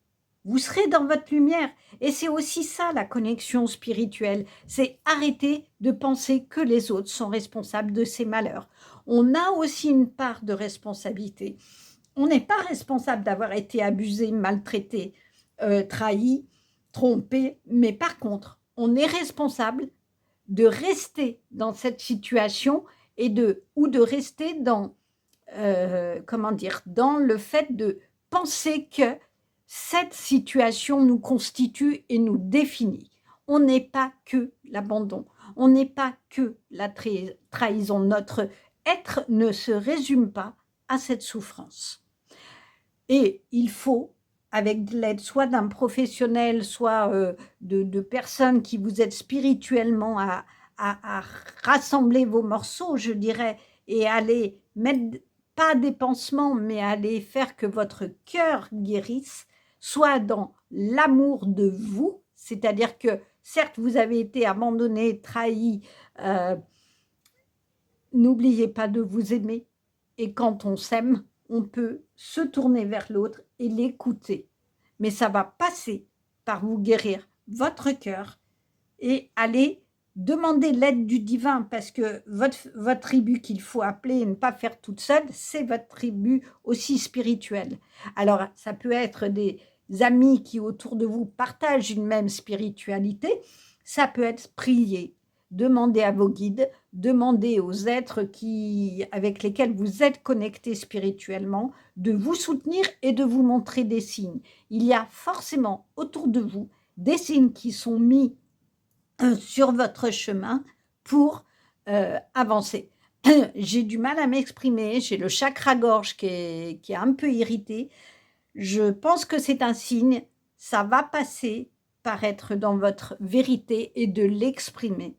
Speaker 1: vous serez dans votre lumière. Et c'est aussi ça la connexion spirituelle, c'est arrêter de penser que les autres sont responsables de ces malheurs. On a aussi une part de responsabilité. On n'est pas responsable d'avoir été abusé, maltraité, trahi, trompé, mais par contre, on est responsable de rester dans cette situation ou de rester dans, dans le fait de penser que cette situation nous constitue et nous définit. On n'est pas que l'abandon, on n'est pas que la trahison. Notre être ne se résume pas à cette souffrance. Et il faut, avec l'aide soit d'un professionnel, soit de personnes qui vous aident spirituellement à rassembler vos morceaux, je dirais, et aller mettre, pas des pansements, mais aller faire que votre cœur guérisse, soit dans l'amour de vous, c'est-à-dire que certes, vous avez été abandonné, trahi, n'oubliez pas de vous aimer. Et quand on s'aime, on peut se tourner vers l'autre et l'écouter. Mais ça va passer par vous guérir votre cœur et aller demander l'aide du divin, parce que votre tribu qu'il faut appeler et ne pas faire toute seule, c'est votre tribu aussi spirituelle. Alors, ça peut être des amis qui autour de vous partagent une même spiritualité, ça peut être prier, demander à vos guides, demander aux êtres avec lesquels vous êtes connectés spirituellement de vous soutenir et de vous montrer des signes. Il y a forcément autour de vous des signes qui sont mis sur votre chemin pour avancer. J'ai du mal à m'exprimer, j'ai le chakra-gorge qui est un peu irrité. Je pense que c'est un signe, ça va passer par être dans votre vérité et de l'exprimer.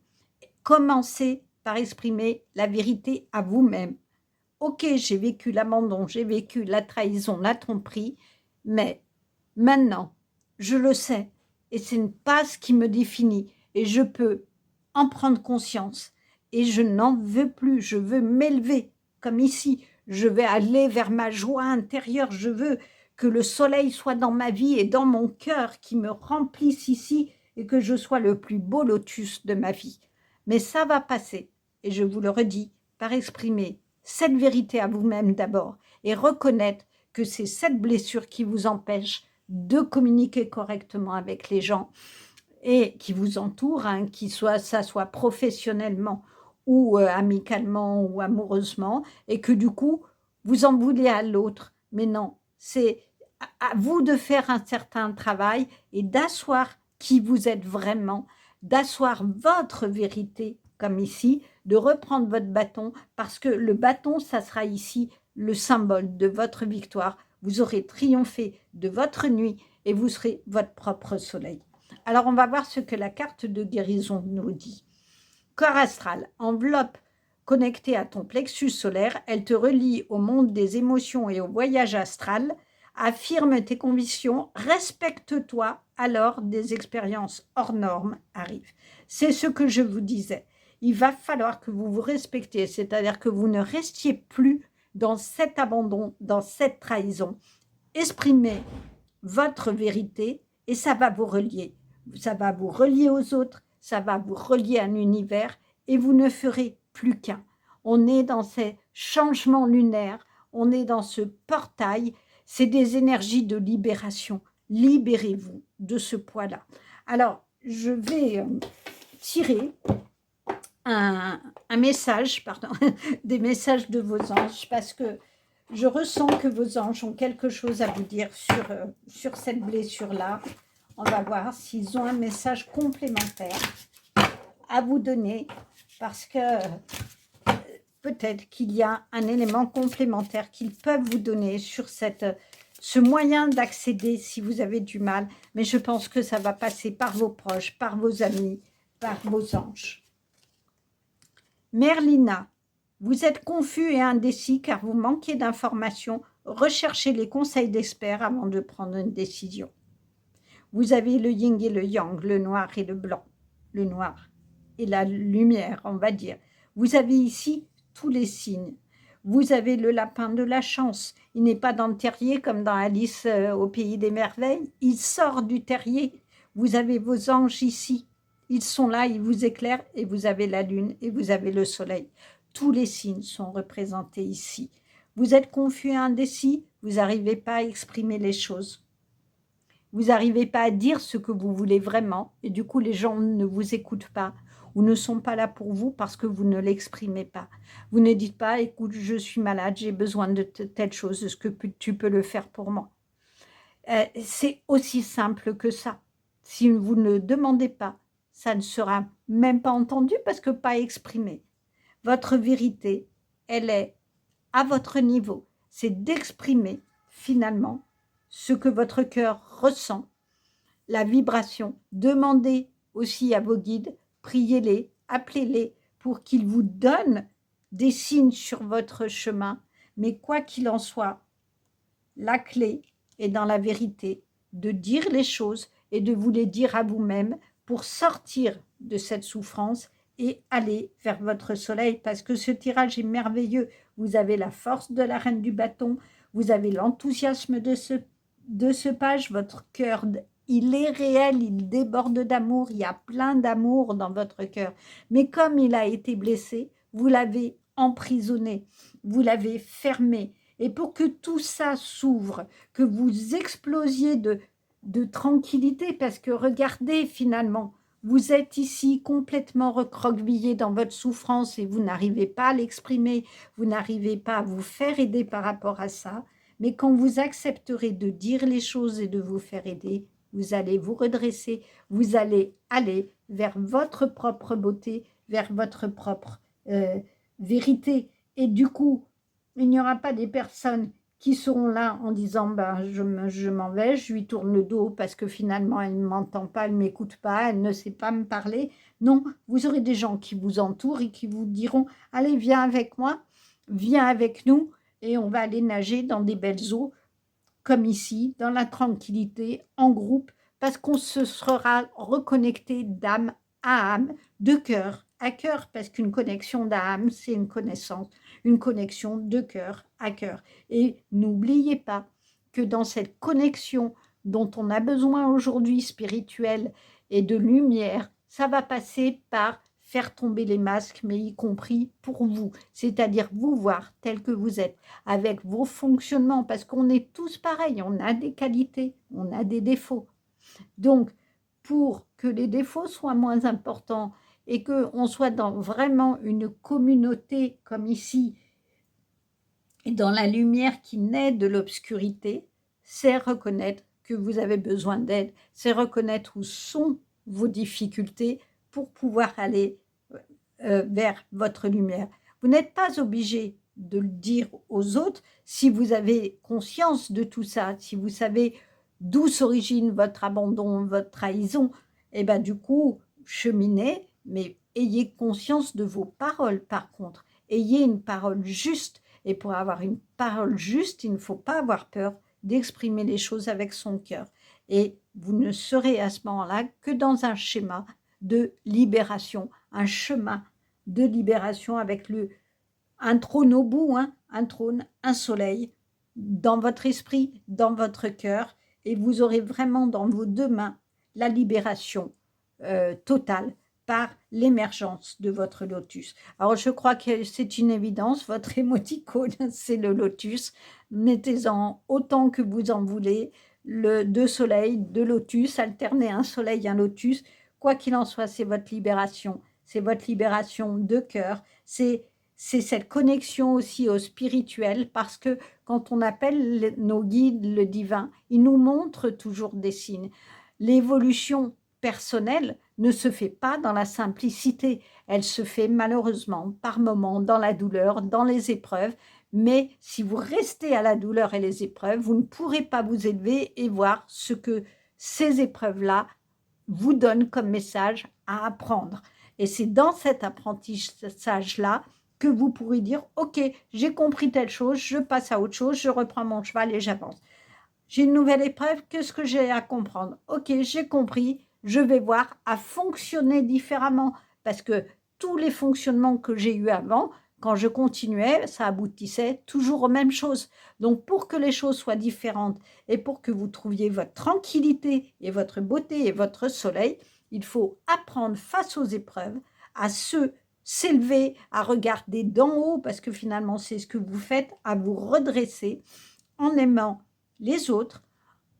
Speaker 1: Commencez par exprimer la vérité à vous-même. Ok, j'ai vécu l'abandon, j'ai vécu la trahison, la tromperie, mais maintenant, je le sais et ce n'est pas ce qui me définit et je peux en prendre conscience et je n'en veux plus, je veux m'élever comme ici, je vais aller vers ma joie intérieure, je veux que le soleil soit dans ma vie et dans mon cœur, qui me remplisse ici et que je sois le plus beau lotus de ma vie. Mais ça va passer et je vous le redis, par exprimer cette vérité à vous-même d'abord et reconnaître que c'est cette blessure qui vous empêche de communiquer correctement avec les gens et qui vous entourent, hein, ça soit professionnellement ou amicalement ou amoureusement, et que du coup, vous en voulez à l'autre. Mais non, c'est à vous de faire un certain travail et d'asseoir qui vous êtes vraiment, d'asseoir votre vérité, comme ici, de reprendre votre bâton, parce que le bâton, ça sera ici le symbole de votre victoire. Vous aurez triomphé de votre nuit et vous serez votre propre soleil. Alors, on va voir ce que la carte de guérison nous dit. Corps astral, enveloppe connectée à ton plexus solaire, elle te relie au monde des émotions et au voyage astral. Affirme tes convictions, respecte-toi, alors des expériences hors normes arrivent. C'est ce que je vous disais. Il va falloir que vous vous respectiez, c'est-à-dire que vous ne restiez plus dans cet abandon, dans cette trahison. Exprimez votre vérité et ça va vous relier. Ça va vous relier aux autres, ça va vous relier à un univers et vous ne ferez plus qu'un. On est dans ces changements lunaires, on est dans ce portail, c'est des énergies de libération. Libérez-vous de ce poids-là. Alors, je vais tirer un message, pardon, des messages de vos anges, parce que je ressens que vos anges ont quelque chose à vous dire sur cette blessure-là. On va voir s'ils ont un message complémentaire à vous donner, parce que peut-être qu'il y a un élément complémentaire qu'ils peuvent vous donner sur ce moyen d'accéder si vous avez du mal. Mais je pense que ça va passer par vos proches, par vos amis, par vos anges. Merlina, vous êtes confus et indécis car vous manquez d'informations. Recherchez les conseils d'experts avant de prendre une décision. Vous avez le yin et le yang, le noir et le blanc. Le noir et la lumière, on va dire. Vous avez ici tous les signes. Vous avez le lapin de la chance. Il n'est pas dans le terrier comme dans Alice au pays des merveilles. Il sort du terrier. Vous avez vos anges ici. Ils sont là, ils vous éclairent et vous avez la lune et vous avez le soleil. Tous les signes sont représentés ici. Vous êtes confus et indécis, vous n'arrivez pas à exprimer les choses. Vous n'arrivez pas à dire ce que vous voulez vraiment et du coup les gens ne vous écoutent pas ou ne sont pas là pour vous parce que vous ne l'exprimez pas. Vous ne dites pas, écoute, je suis malade, j'ai besoin de telle chose, est-ce que tu peux le faire pour moi? C'est aussi simple que ça. Si vous ne demandez pas, ça ne sera même pas entendu parce que pas exprimé. Votre vérité, elle est à votre niveau. C'est d'exprimer finalement ce que votre cœur ressent, la vibration. Demandez aussi à vos guides, priez-les, appelez-les pour qu'ils vous donnent des signes sur votre chemin. Mais quoi qu'il en soit, la clé est dans la vérité, de dire les choses et de vous les dire à vous-même pour sortir de cette souffrance et aller vers votre soleil, parce que ce tirage est merveilleux. Vous avez la force de la reine du bâton, vous avez l'enthousiasme de ce page, votre cœur, il est réel, il déborde d'amour, il y a plein d'amour dans votre cœur. Mais comme il a été blessé, vous l'avez emprisonné, vous l'avez fermé. Et pour que tout ça s'ouvre, que vous explosiez de tranquillité, parce que regardez finalement, vous êtes ici complètement recroquevillé dans votre souffrance et vous n'arrivez pas à l'exprimer, vous n'arrivez pas à vous faire aider par rapport à ça. Mais quand vous accepterez de dire les choses et de vous faire aider, vous allez vous redresser, vous allez aller vers votre propre beauté, vers votre propre vérité. Et du coup, il n'y aura pas des personnes qui seront là en disant ben, je m'en vais, je lui tourne le dos parce que finalement elle ne m'entend pas, elle ne m'écoute pas, elle ne sait pas me parler. Non, vous aurez des gens qui vous entourent et qui vous diront allez, viens avec moi, viens avec nous et on va aller nager dans des belles eaux comme ici, dans la tranquillité, en groupe, parce qu'on se sera reconnecté d'âme à âme, de cœur à cœur, parce qu'une connexion d'âme, c'est une connaissance, une connexion de cœur à cœur. Et n'oubliez pas que dans cette connexion dont on a besoin aujourd'hui, spirituelle et de lumière, ça va passer par faire tomber les masques, mais y compris pour vous, c'est-à-dire vous voir tel que vous êtes, avec vos fonctionnements, parce qu'on est tous pareils, on a des qualités, on a des défauts. Donc, pour que les défauts soient moins importants et qu'on soit dans vraiment une communauté comme ici, et dans la lumière qui naît de l'obscurité, c'est reconnaître que vous avez besoin d'aide, c'est reconnaître où sont vos difficultés pour pouvoir aller vers votre lumière. Vous n'êtes pas obligé de le dire aux autres si vous avez conscience de tout ça, si vous savez d'où s'origine votre abandon, votre trahison, et bien du coup, cheminez, mais ayez conscience de vos paroles par contre. Ayez une parole juste. Et pour avoir une parole juste, il ne faut pas avoir peur d'exprimer les choses avec son cœur. Et vous ne serez à ce moment-là que dans un schéma de libération, un chemin de libération avec un trône au bout, hein, un trône, un soleil, dans votre esprit, dans votre cœur, et vous aurez vraiment dans vos deux mains la libération totale par l'émergence de votre lotus. Alors, je crois que c'est une évidence, votre émoticône, c'est le lotus. Mettez-en autant que vous en voulez, deux soleils, deux lotus, alternez un soleil, un lotus. Quoi qu'il en soit, c'est votre libération de cœur, c'est cette connexion aussi au spirituel, parce que quand on appelle nos guides le divin, ils nous montrent toujours des signes. L'évolution personnelle ne se fait pas dans la simplicité, elle se fait malheureusement par moments dans la douleur, dans les épreuves, mais si vous restez à la douleur et les épreuves, vous ne pourrez pas vous élever et voir ce que ces épreuves-là vous donnent comme message à apprendre. Et c'est dans cet apprentissage-là que vous pourrez dire « Ok, j'ai compris telle chose, je passe à autre chose, je reprends mon cheval et j'avance. J'ai une nouvelle épreuve, qu'est-ce que j'ai à comprendre? Ok, j'ai compris, je vais voir à fonctionner différemment. Parce que tous les fonctionnements que j'ai eus avant, quand je continuais, ça aboutissait toujours aux mêmes choses. Donc, pour que les choses soient différentes et pour que vous trouviez votre tranquillité et votre beauté et votre soleil, il faut apprendre face aux épreuves à s'élever, à regarder d'en haut, parce que finalement, c'est ce que vous faites, à vous redresser en aimant les autres,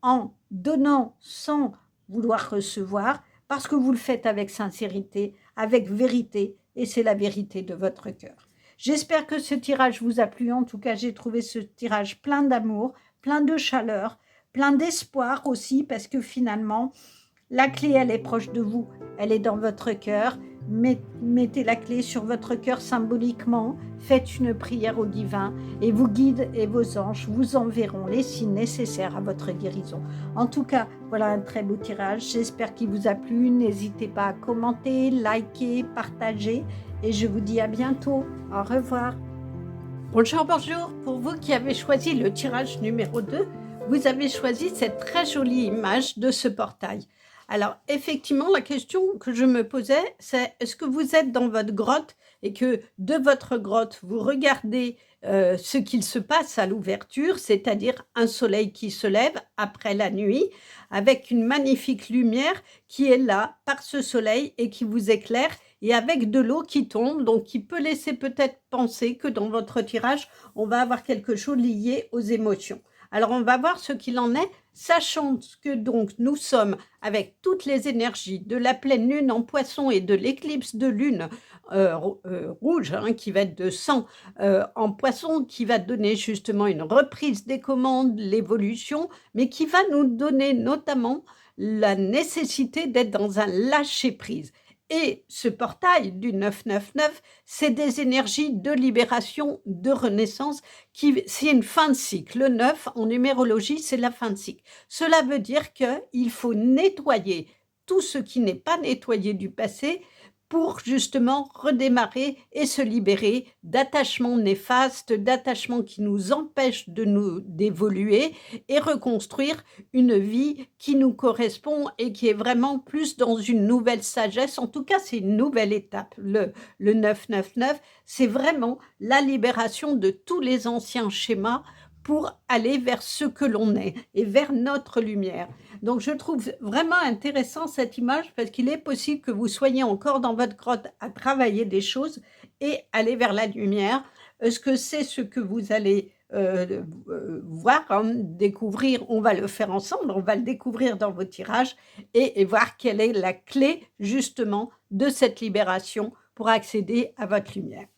Speaker 1: en donnant sans vouloir recevoir, parce que vous le faites avec sincérité, avec vérité, et c'est la vérité de votre cœur. J'espère que ce tirage vous a plu. En tout cas, j'ai trouvé ce tirage plein d'amour, plein de chaleur, plein d'espoir aussi, parce que finalement, la clé, elle est proche de vous, elle est dans votre cœur. Mettez la clé sur votre cœur symboliquement, faites une prière au divin et vos guides et vos anges vous enverront les signes nécessaires à votre guérison. En tout cas, voilà un très beau tirage, j'espère qu'il vous a plu. N'hésitez pas à commenter, liker, partager et je vous dis à bientôt. Au revoir. Bonjour, bonjour. Pour vous qui avez choisi le tirage numéro 2, vous avez choisi cette très jolie image de ce portail. Alors, effectivement, la question que je me posais, c'est est-ce que vous êtes dans votre grotte et que de votre grotte, vous regardez ce qu'il se passe à l'ouverture, c'est-à-dire un soleil qui se lève après la nuit, avec une magnifique lumière qui est là par ce soleil et qui vous éclaire, et avec de l'eau qui tombe, donc qui peut laisser peut-être penser que dans votre tirage, on va avoir quelque chose lié aux émotions. Alors, on va voir ce qu'il en est, sachant que donc nous sommes avec toutes les énergies de la pleine lune en poisson et de l'éclipse de lune rouge, hein, qui va être de sang en poisson, qui va donner justement une reprise des commandes, l'évolution, mais qui va nous donner notamment la nécessité d'être dans un lâcher-prise. Et ce portail du 999, c'est des énergies de libération, de renaissance, c'est une fin de cycle. Le 9, en numérologie, c'est la fin de cycle. Cela veut dire qu'il faut nettoyer tout ce qui n'est pas nettoyé du passé pour justement redémarrer et se libérer d'attachements néfastes, d'attachements qui nous empêchent d'évoluer et reconstruire une vie qui nous correspond et qui est vraiment plus dans une nouvelle sagesse. En tout cas, c'est une nouvelle étape. Le 999, c'est vraiment la libération de tous les anciens schémas pour aller vers ce que l'on est et vers notre lumière. Donc, je trouve vraiment intéressant cette image parce qu'il est possible que vous soyez encore dans votre grotte à travailler des choses et aller vers la lumière. Est-ce que c'est ce que vous allez voir, hein, découvrir? On va le faire ensemble, on va le découvrir dans vos tirages et voir quelle est la clé justement de cette libération pour accéder à votre lumière.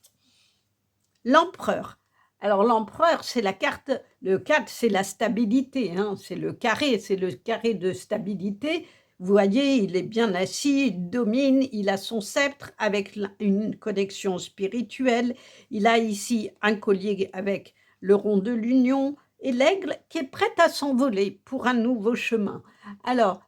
Speaker 1: L'empereur. Alors l'empereur, c'est la carte, le 4, c'est la stabilité, hein, c'est le carré de stabilité. Vous voyez, il est bien assis, il domine, il a son sceptre avec une connexion spirituelle. Il a ici un collier avec le rond de l'union et l'aigle qui est prêt à s'envoler pour un nouveau chemin. Alors,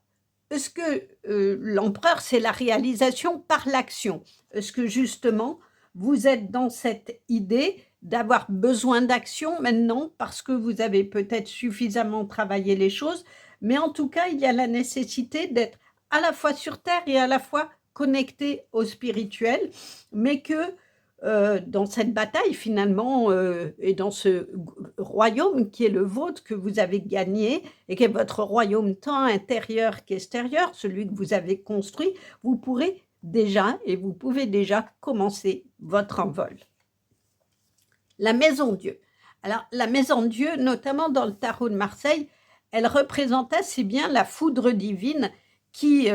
Speaker 1: est-ce que l'empereur, c'est la réalisation par l'action? Est-ce que justement, vous êtes dans cette idée d'avoir besoin d'action maintenant parce que vous avez peut-être suffisamment travaillé les choses, mais en tout cas, il y a la nécessité d'être à la fois sur Terre et à la fois connecté au spirituel, mais que dans cette bataille finalement et dans ce royaume qui est le vôtre, que vous avez gagné et qui est votre royaume tant intérieur qu'extérieur, celui que vous avez construit, vous pourrez déjà et vous pouvez déjà commencer votre envol. La maison Dieu. Alors, la maison Dieu, notamment dans le tarot de Marseille, elle représente assez bien la foudre divine qui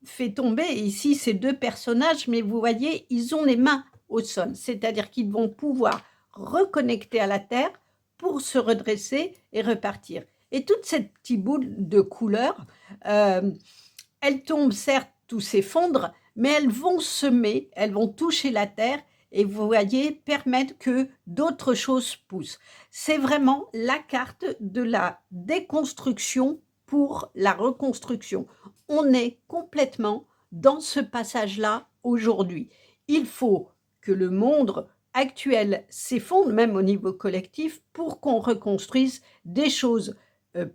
Speaker 1: fait tomber ici ces deux personnages, mais vous voyez, ils ont les mains au sol, c'est-à-dire qu'ils vont pouvoir reconnecter à la terre pour se redresser et repartir. Et toute cette petite boule de couleur, elles tombent certes, tout s'effondre, mais elles vont semer, elles vont toucher la terre et vous voyez, permettre que d'autres choses poussent. C'est vraiment la carte de la déconstruction pour la reconstruction. On est complètement dans ce passage-là aujourd'hui. Il faut que le monde actuel s'effondre, même au niveau collectif, pour qu'on reconstruise des choses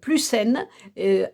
Speaker 1: plus saines,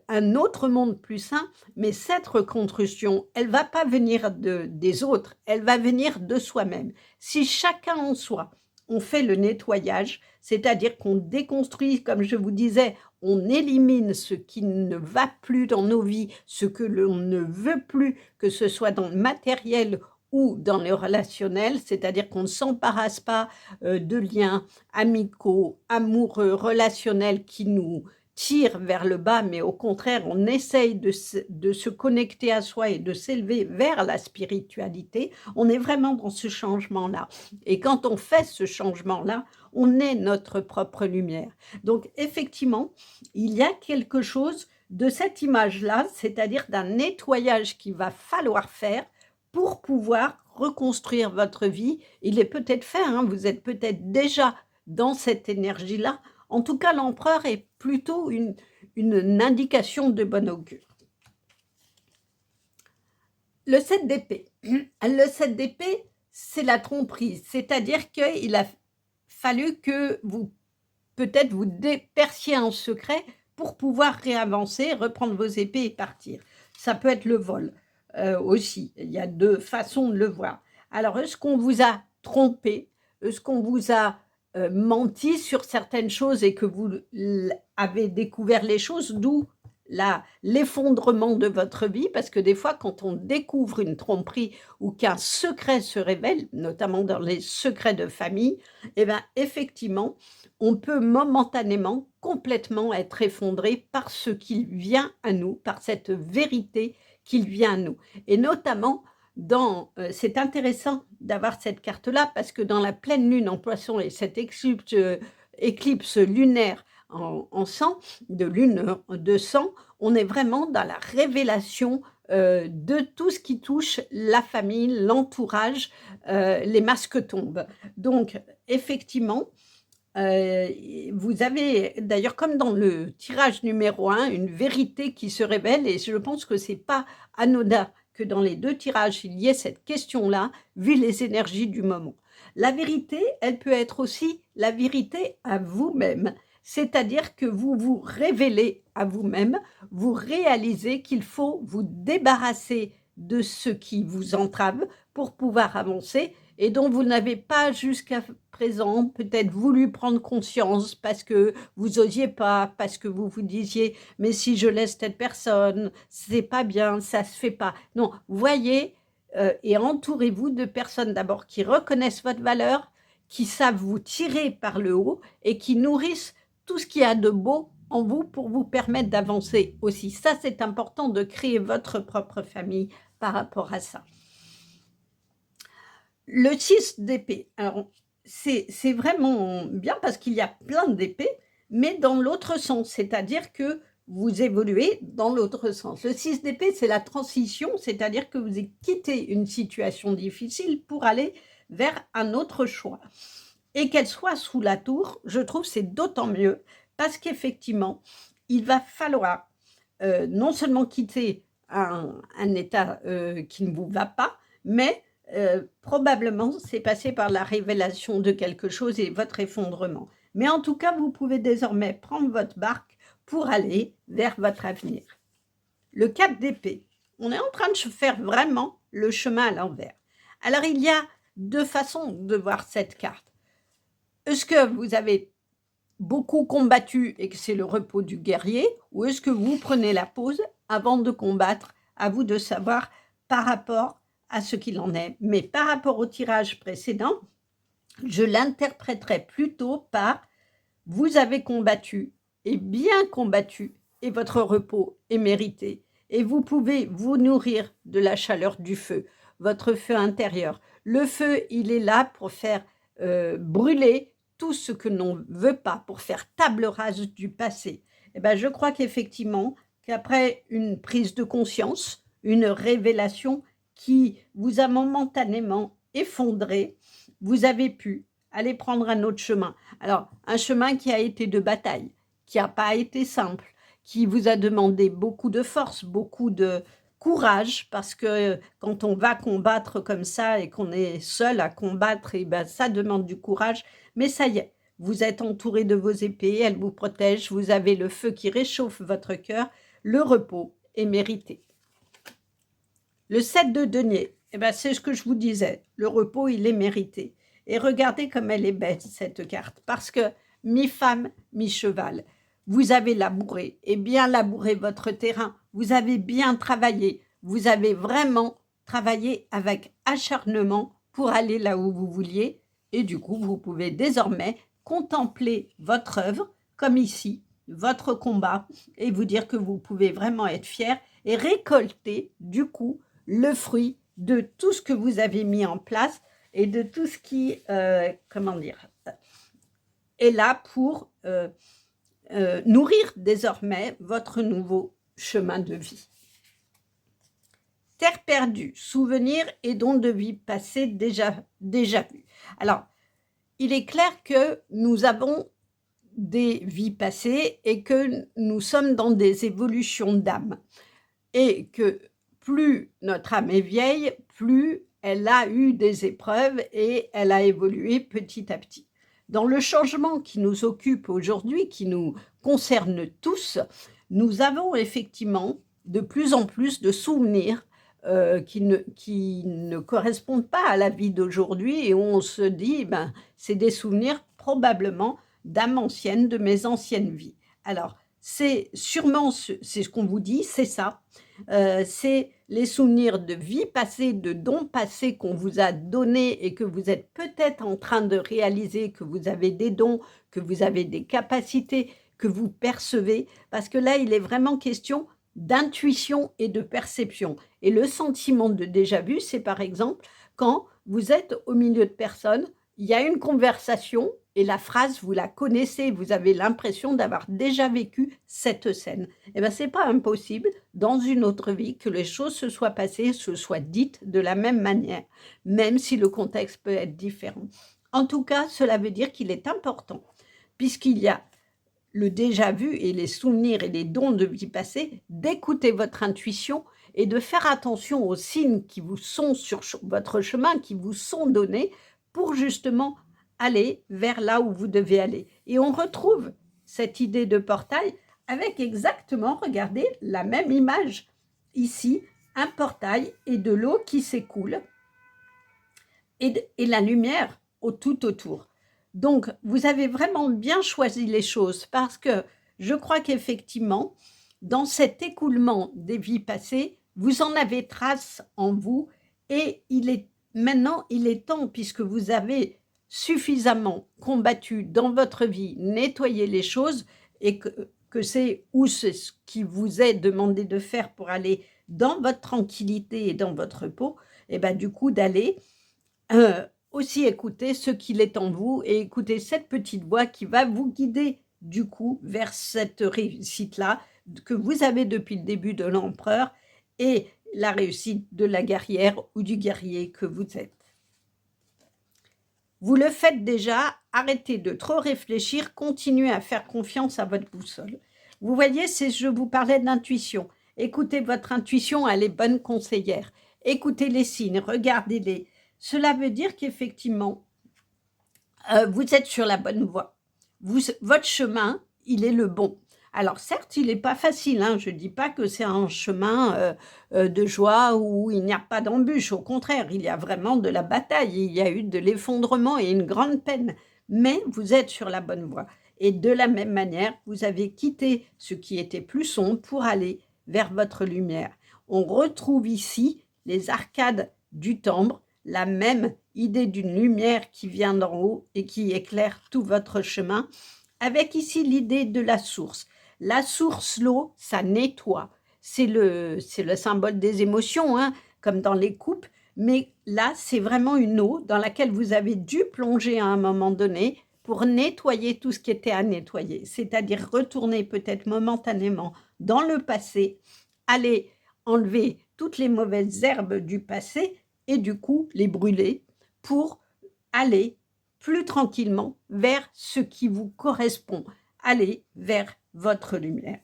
Speaker 1: un autre monde plus sain, mais cette reconstruction, elle ne va pas venir des autres, elle va venir de soi-même. Si chacun en soi, on fait le nettoyage, c'est-à-dire qu'on déconstruit, comme je vous disais, on élimine ce qui ne va plus dans nos vies, ce que l'on ne veut plus, que ce soit dans le matériel ou dans le relationnel, c'est-à-dire qu'on ne s'embarrasse pas de liens amicaux, amoureux, relationnels qui nous tirent vers le bas, mais au contraire, on essaye de se connecter à soi et de s'élever vers la spiritualité. On est vraiment dans ce changement-là. Et quand on fait ce changement-là, on est notre propre lumière. Donc, effectivement, il y a quelque chose de cette image-là, c'est-à-dire d'un nettoyage qu'il va falloir faire pour pouvoir reconstruire votre vie. Il est peut-être fait, hein, vous êtes peut-être déjà dans cette énergie-là. En tout cas, l'empereur est plutôt une indication de bon augure. Le 7 d'épée. Le 7 d'épée, c'est la tromperie, c'est-à-dire qu'il a fallu que vous, peut-être, vous perciez un secret pour pouvoir réavancer, reprendre vos épées et partir. Ça peut être le vol aussi. Il y a deux façons de le voir. Alors, est-ce qu'on vous a trompé? Est-ce qu'on vous a menti sur certaines choses et que vous avez découvert les choses, d'où l'effondrement de votre vie, parce que des fois, quand on découvre une tromperie ou qu'un secret se révèle, notamment dans les secrets de famille, eh bien, effectivement, on peut momentanément, complètement être effondré par ce qui vient à nous, par cette vérité qui vient à nous. Et notamment, c'est intéressant d'avoir cette carte-là parce que dans la pleine lune en poisson et cette éclipse lunaire en sang, de lune de sang, on est vraiment dans la révélation de tout ce qui touche la famille, l'entourage, les masques tombent. Donc effectivement, vous avez d'ailleurs comme dans le tirage numéro 1, une vérité qui se révèle et je pense que c'est pas anodin que dans les 2 tirages, il y ait cette question-là, vu les énergies du moment. La vérité, elle peut être aussi la vérité à vous-même, c'est-à-dire que vous vous révélez à vous-même, vous réalisez qu'il faut vous débarrasser de ce qui vous entrave pour pouvoir avancer et dont vous n'avez pas jusqu'à présent peut-être voulu prendre conscience parce que vous osiez pas, parce que vous vous disiez: «Mais si je laisse telle personne, c'est pas bien, ça se fait pas». Non, voyez, et entourez-vous de personnes d'abord qui reconnaissent votre valeur, qui savent vous tirer par le haut et qui nourrissent tout ce qu'il y a de beau en vous pour vous permettre d'avancer aussi. Ça, c'est important de créer votre propre famille par rapport à ça. Le 6 d'épée, alors c'est vraiment bien parce qu'il y a plein d'épées, mais dans l'autre sens, c'est-à-dire que vous évoluez dans l'autre sens. Le 6 d'épée, c'est la transition, c'est-à-dire que vous quittez une situation difficile pour aller vers un autre choix. Et qu'elle soit sous la tour, je trouve c'est d'autant mieux parce qu'effectivement, il va falloir non seulement quitter un état qui ne vous va pas, mais probablement c'est passé par la révélation de quelque chose et votre effondrement. Mais en tout cas, vous pouvez désormais prendre votre barque pour aller vers votre avenir. Le 4 d'épée, on est en train de faire vraiment le chemin à l'envers. Alors, il y a 2 façons de voir cette carte. Est-ce que vous avez beaucoup combattu et que c'est le repos du guerrier, ou est-ce que vous prenez la pause avant de combattre? À vous de savoir par rapport à ce qu'il en est. Mais par rapport au tirage précédent, je l'interpréterais plutôt par vous avez combattu et bien combattu et votre repos est mérité. Et vous pouvez vous nourrir de la chaleur du feu, votre feu intérieur. Le feu, il est là pour faire brûler tout ce que l'on ne veut pas, pour faire table rase du passé. Et ben, je crois qu'effectivement, qu'après une prise de conscience, une révélation qui vous a momentanément effondré, vous avez pu aller prendre un autre chemin. Alors, un chemin qui a été de bataille, qui n'a pas été simple, qui vous a demandé beaucoup de force, beaucoup de courage, parce que quand on va combattre comme ça et qu'on est seul à combattre, et ben ça demande du courage. Mais ça y est, vous êtes entouré de vos épées, elles vous protègent, vous avez le feu qui réchauffe votre cœur, le repos est mérité. Le 7 de denier, eh ben c'est ce que je vous disais, le repos, il est mérité. Et regardez comme elle est belle, cette carte, parce que mi-femme, mi-cheval, vous avez labouré, et bien labouré votre terrain, vous avez bien travaillé, vous avez vraiment travaillé avec acharnement pour aller là où vous vouliez, et du coup, vous pouvez désormais contempler votre œuvre, comme ici, votre combat, et vous dire que vous pouvez vraiment être fier et récolter, du coup, le fruit de tout ce que vous avez mis en place et de tout ce qui, comment dire, est là pour nourrir désormais votre nouveau chemin de vie. Terre perdue, souvenirs et dons de vie passés déjà vus. Alors, il est clair que nous avons des vies passées et que nous sommes dans des évolutions d'âme. Et que plus notre âme est vieille, plus elle a eu des épreuves et elle a évolué petit à petit. Dans le changement qui nous occupe aujourd'hui, qui nous concerne tous, nous avons effectivement de plus en plus de souvenirs qui ne correspondent pas à la vie d'aujourd'hui et où on se dit, ben, c'est des souvenirs probablement d'âmes anciennes, de mes anciennes vies. Alors, c'est sûrement, c'est ce qu'on vous dit, c'est ça. C'est les souvenirs de vie passée, de dons passés qu'on vous a donnés et que vous êtes peut-être en train de réaliser, que vous avez des dons, que vous avez des capacités, que vous percevez. Parce que là, il est vraiment question d'intuition et de perception. Et le sentiment de déjà-vu, c'est par exemple quand vous êtes au milieu de personnes, il y a une conversation et la phrase, vous la connaissez, vous avez l'impression d'avoir déjà vécu cette scène. Eh bien, ce n'est pas impossible, dans une autre vie, que les choses se soient passées, se soient dites de la même manière, même si le contexte peut être différent. En tout cas, cela veut dire qu'il est important, puisqu'il y a le déjà vu et les souvenirs et les dons de vie passée, d'écouter votre intuition et de faire attention aux signes qui vous sont sur votre chemin, qui vous sont donnés pour justement aller vers là où vous devez aller. Et on retrouve cette idée de portail avec exactement, regardez, la même image. Ici, un portail et de l'eau qui s'écoule et la lumière tout autour. Donc, vous avez vraiment bien choisi les choses parce que je crois qu'effectivement, dans cet écoulement des vies passées, vous en avez trace en vous et maintenant, il est temps, puisque vous avez suffisamment combattu dans votre vie, nettoyé les choses et que c'est ce qui vous est demandé de faire pour aller dans votre tranquillité et dans votre repos, et bien du coup d'aller aussi écouter ce qu'il est en vous et écouter cette petite voix qui va vous guider du coup vers cette réussite-là que vous avez depuis le début de l'empereur et la réussite de la guerrière ou du guerrier que vous êtes. Vous le faites déjà, arrêtez de trop réfléchir, continuez à faire confiance à votre boussole. Vous voyez, je vous parlais d'intuition. Écoutez votre intuition, elle est bonne conseillère. Écoutez les signes, regardez-les. Cela veut dire qu'effectivement, vous êtes sur la bonne voie. Votre chemin, il est le bon. Alors certes, il n'est pas facile, hein. Je ne dis pas que c'est un chemin de joie où il n'y a pas d'embûche. Au contraire, il y a vraiment de la bataille, il y a eu de l'effondrement et une grande peine. Mais vous êtes sur la bonne voie. Et de la même manière, vous avez quitté ce qui était plus sombre pour aller vers votre lumière. On retrouve ici les arcades du temple, la même idée d'une lumière qui vient d'en haut et qui éclaire tout votre chemin, avec ici l'idée de la source. La source, l'eau, ça nettoie. C'est le symbole des émotions, hein, comme dans les coupes, mais là, c'est vraiment une eau dans laquelle vous avez dû plonger à un moment donné pour nettoyer tout ce qui était à nettoyer, c'est-à-dire retourner peut-être momentanément dans le passé, aller enlever toutes les mauvaises herbes du passé et du coup les brûler pour aller plus tranquillement vers ce qui vous correspond, aller vers votre lumière.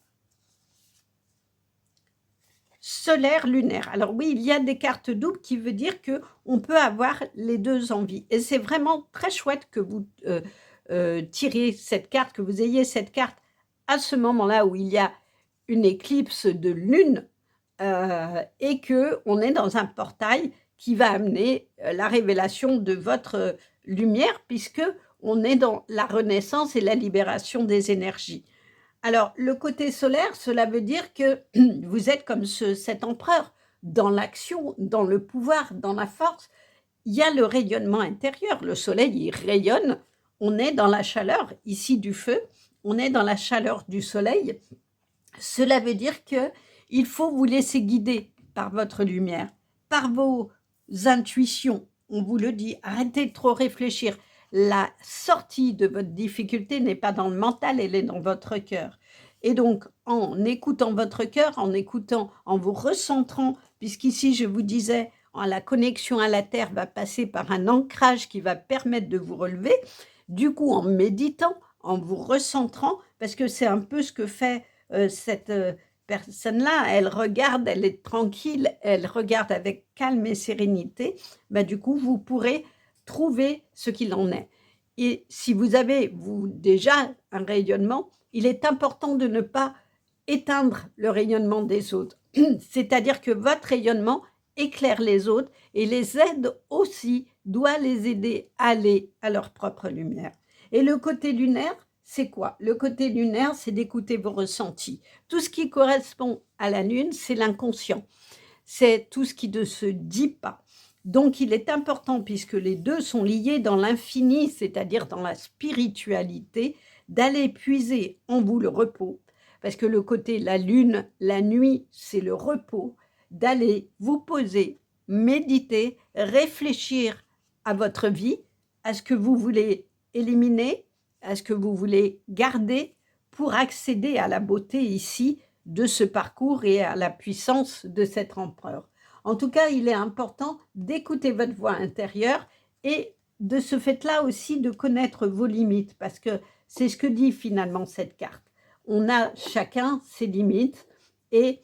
Speaker 1: Solaire, lunaire. Alors oui, il y a des cartes doubles qui veut dire qu'on peut avoir les deux envies. Et c'est vraiment très chouette que vous tiriez cette carte, que vous ayez cette carte à ce moment-là où il y a une éclipse de lune et qu'on est dans un portail qui va amener la révélation de votre lumière, puisque on est dans la renaissance et la libération des énergies. Alors, le côté solaire, cela veut dire que vous êtes comme cet empereur, dans l'action, dans le pouvoir, dans la force. Il y a le rayonnement intérieur. Le soleil, il rayonne. On est dans la chaleur, ici du feu. On est dans la chaleur du soleil. Cela veut dire qu'il faut vous laisser guider par votre lumière, par vos intuitions. On vous le dit, arrêtez de trop réfléchir. La sortie de votre difficulté n'est pas dans le mental, elle est dans votre cœur. Et donc, en écoutant votre cœur, en vous recentrant, puisqu'ici, je vous disais, la connexion à la terre va passer par un ancrage qui va permettre de vous relever, du coup, en méditant, en vous recentrant, parce que c'est un peu ce que fait cette personne-là, elle regarde, elle est tranquille, elle regarde avec calme et sérénité, du coup, vous pourrez trouver ce qu'il en est. Et si vous avez, déjà un rayonnement, il est important de ne pas éteindre le rayonnement des autres. C'est-à-dire que votre rayonnement éclaire les autres et les aide aussi, doit les aider à aller à leur propre lumière. Et le côté lunaire, c'est quoi? Le côté lunaire, c'est d'écouter vos ressentis. Tout ce qui correspond à la lune, c'est l'inconscient. C'est tout ce qui ne se dit pas. Donc, il est important, puisque les deux sont liés dans l'infini, c'est-à-dire dans la spiritualité, d'aller puiser en vous le repos, parce que le côté la lune, la nuit, c'est le repos, d'aller vous poser, méditer, réfléchir à votre vie, à ce que vous voulez éliminer? Est-ce que vous voulez garder pour accéder à la beauté ici de ce parcours et à la puissance de cet empereur? En tout cas, il est important d'écouter votre voix intérieure et de ce fait-là aussi de connaître vos limites, parce que c'est ce que dit finalement cette carte. On a chacun ses limites et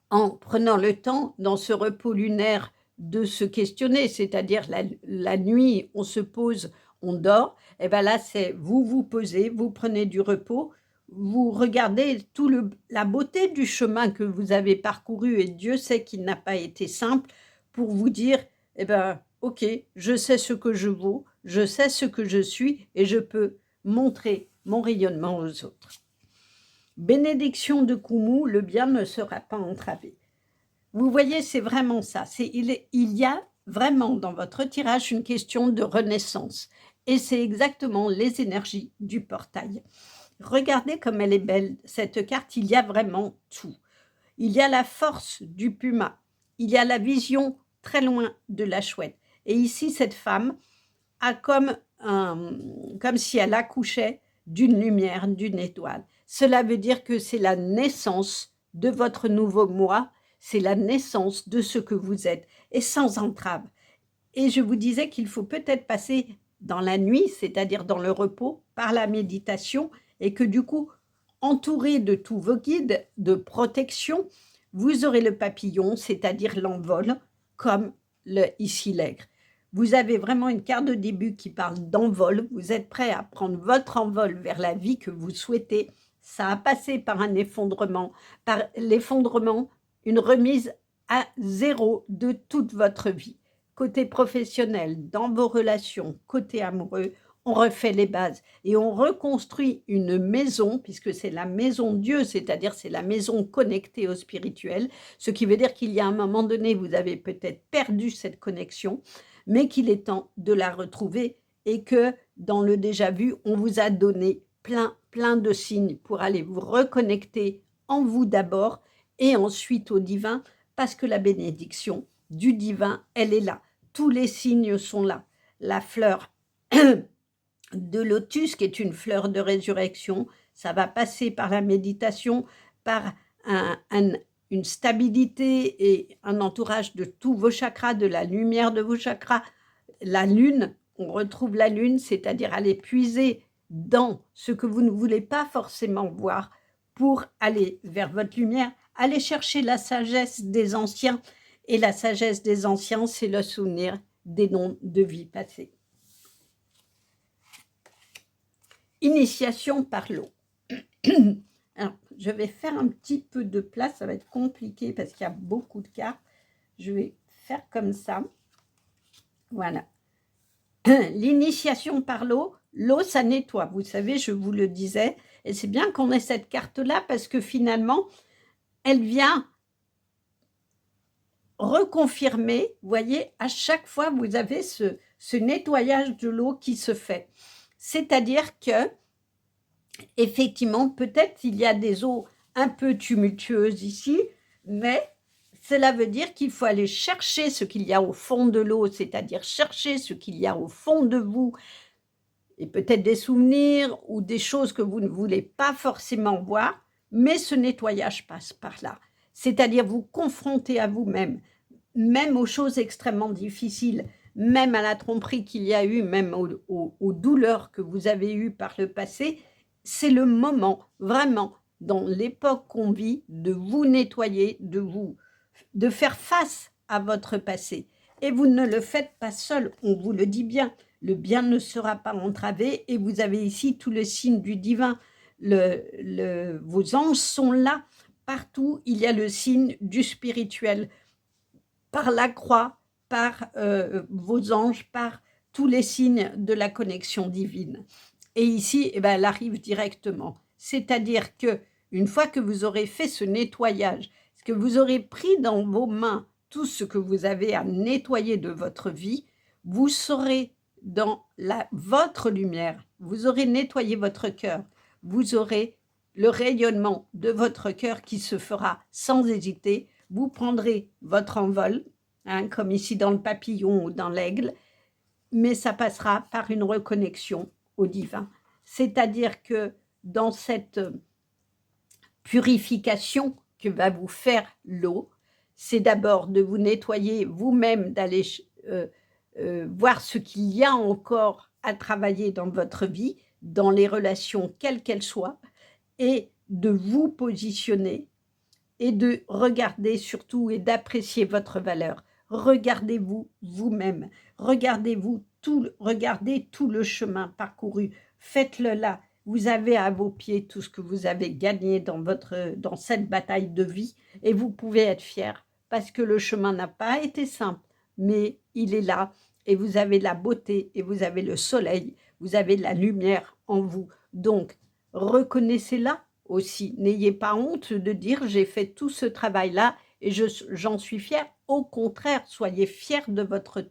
Speaker 1: en prenant le temps dans ce repos lunaire de se questionner, c'est-à-dire la nuit, on se pose, on dort, et bien là, c'est vous vous posez, vous prenez du repos, vous regardez la beauté du chemin que vous avez parcouru, et Dieu sait qu'il n'a pas été simple, pour vous dire, eh ben, ok, je sais ce que je vaux, je sais ce que je suis, et je peux montrer mon rayonnement aux autres. Bénédiction de Koumou, le bien ne sera pas entravé. Vous voyez, c'est vraiment ça. Il y a vraiment dans votre tirage une question de renaissance. Et c'est exactement les énergies du portail. Regardez comme elle est belle, cette carte. Il y a vraiment tout. Il y a la force du puma. Il y a la vision très loin de la chouette. Et ici, cette femme a comme si elle accouchait d'une lumière, d'une étoile. Cela veut dire que c'est la naissance de votre nouveau moi, c'est la naissance de ce que vous êtes, et sans entrave. Et je vous disais qu'il faut peut-être passer dans la nuit, c'est-à-dire dans le repos, par la méditation, et que du coup, entouré de tous vos guides de protection, vous aurez le papillon, c'est-à-dire l'envol, comme ici l'aigle. Vous avez vraiment une carte de début qui parle d'envol. Vous êtes prêt à prendre votre envol vers la vie que vous souhaitez. Ça a passé par un effondrement, une remise à zéro de toute votre vie. Côté professionnel, dans vos relations, côté amoureux, on refait les bases et on reconstruit une maison, puisque c'est la maison Dieu, c'est-à-dire c'est la maison connectée au spirituel, ce qui veut dire qu'il y a un moment donné, vous avez peut-être perdu cette connexion, mais qu'il est temps de la retrouver et que dans le déjà vu, on vous a donné plein de signes pour aller vous reconnecter en vous d'abord et ensuite au divin, parce que la bénédiction du divin, elle est là. Tous les signes sont là. La fleur de lotus, qui est une fleur de résurrection, ça va passer par la méditation, par une stabilité et un entourage de tous vos chakras, de la lumière de vos chakras. La lune, on retrouve la lune, c'est-à-dire aller puiser dans ce que vous ne voulez pas forcément voir pour aller vers votre lumière, aller chercher la sagesse des anciens. Et la sagesse des anciens, c'est le souvenir des noms de vie passée. Initiation par l'eau. Alors, je vais faire un petit peu de place, ça va être compliqué parce qu'il y a beaucoup de cartes. Je vais faire comme ça. Voilà. L'initiation par l'eau, l'eau, ça nettoie. Vous savez, je vous le disais. Et c'est bien qu'on ait cette carte-là parce que finalement, elle vient reconfirmer. Vous voyez, à chaque fois, vous avez ce nettoyage de l'eau qui se fait. C'est-à-dire que, effectivement, peut-être il y a des eaux un peu tumultueuses ici, mais cela veut dire qu'il faut aller chercher ce qu'il y a au fond de l'eau, c'est-à-dire chercher ce qu'il y a au fond de vous, et peut-être des souvenirs ou des choses que vous ne voulez pas forcément voir, mais ce nettoyage passe par là. C'est-à-dire vous confronter à vous-même, même aux choses extrêmement difficiles, même à la tromperie qu'il y a eu, même aux douleurs que vous avez eues par le passé. C'est le moment, vraiment, dans l'époque qu'on vit, de vous nettoyer, de faire face à votre passé. Et vous ne le faites pas seul, on vous le dit bien. Le bien ne sera pas entravé et vous avez ici tout le signe du divin. Vos anges sont là. Partout, il y a le signe du spirituel. Par la croix, par vos anges, par tous les signes de la connexion divine. Et ici, eh ben, elle arrive directement. C'est-à-dire que une fois que vous aurez fait ce nettoyage, que vous aurez pris dans vos mains tout ce que vous avez à nettoyer de votre vie, vous serez dans votre lumière, vous aurez nettoyé votre cœur, vous aurez le rayonnement de votre cœur qui se fera sans hésiter. Vous prendrez votre envol, comme ici dans le papillon ou dans l'aigle, mais ça passera par une reconnexion au divin. C'est-à-dire que dans cette purification que va vous faire l'eau, c'est d'abord de vous nettoyer vous-même, d'aller voir ce qu'il y a encore à travailler dans votre vie, dans les relations quelles qu'elles soient, et de vous positionner et de regarder surtout et d'apprécier votre valeur. Regardez-vous vous-même, regardez tout le chemin parcouru, faites-le là. Vous avez à vos pieds tout ce que vous avez gagné dans cette bataille de vie et vous pouvez être fier parce que le chemin n'a pas été simple, mais il est là et vous avez la beauté et vous avez le soleil, vous avez la lumière en vous. Donc, reconnaissez-la aussi. N'ayez pas honte de dire j'ai fait tout ce travail-là et j'en suis fière. Au contraire, soyez fiers de votre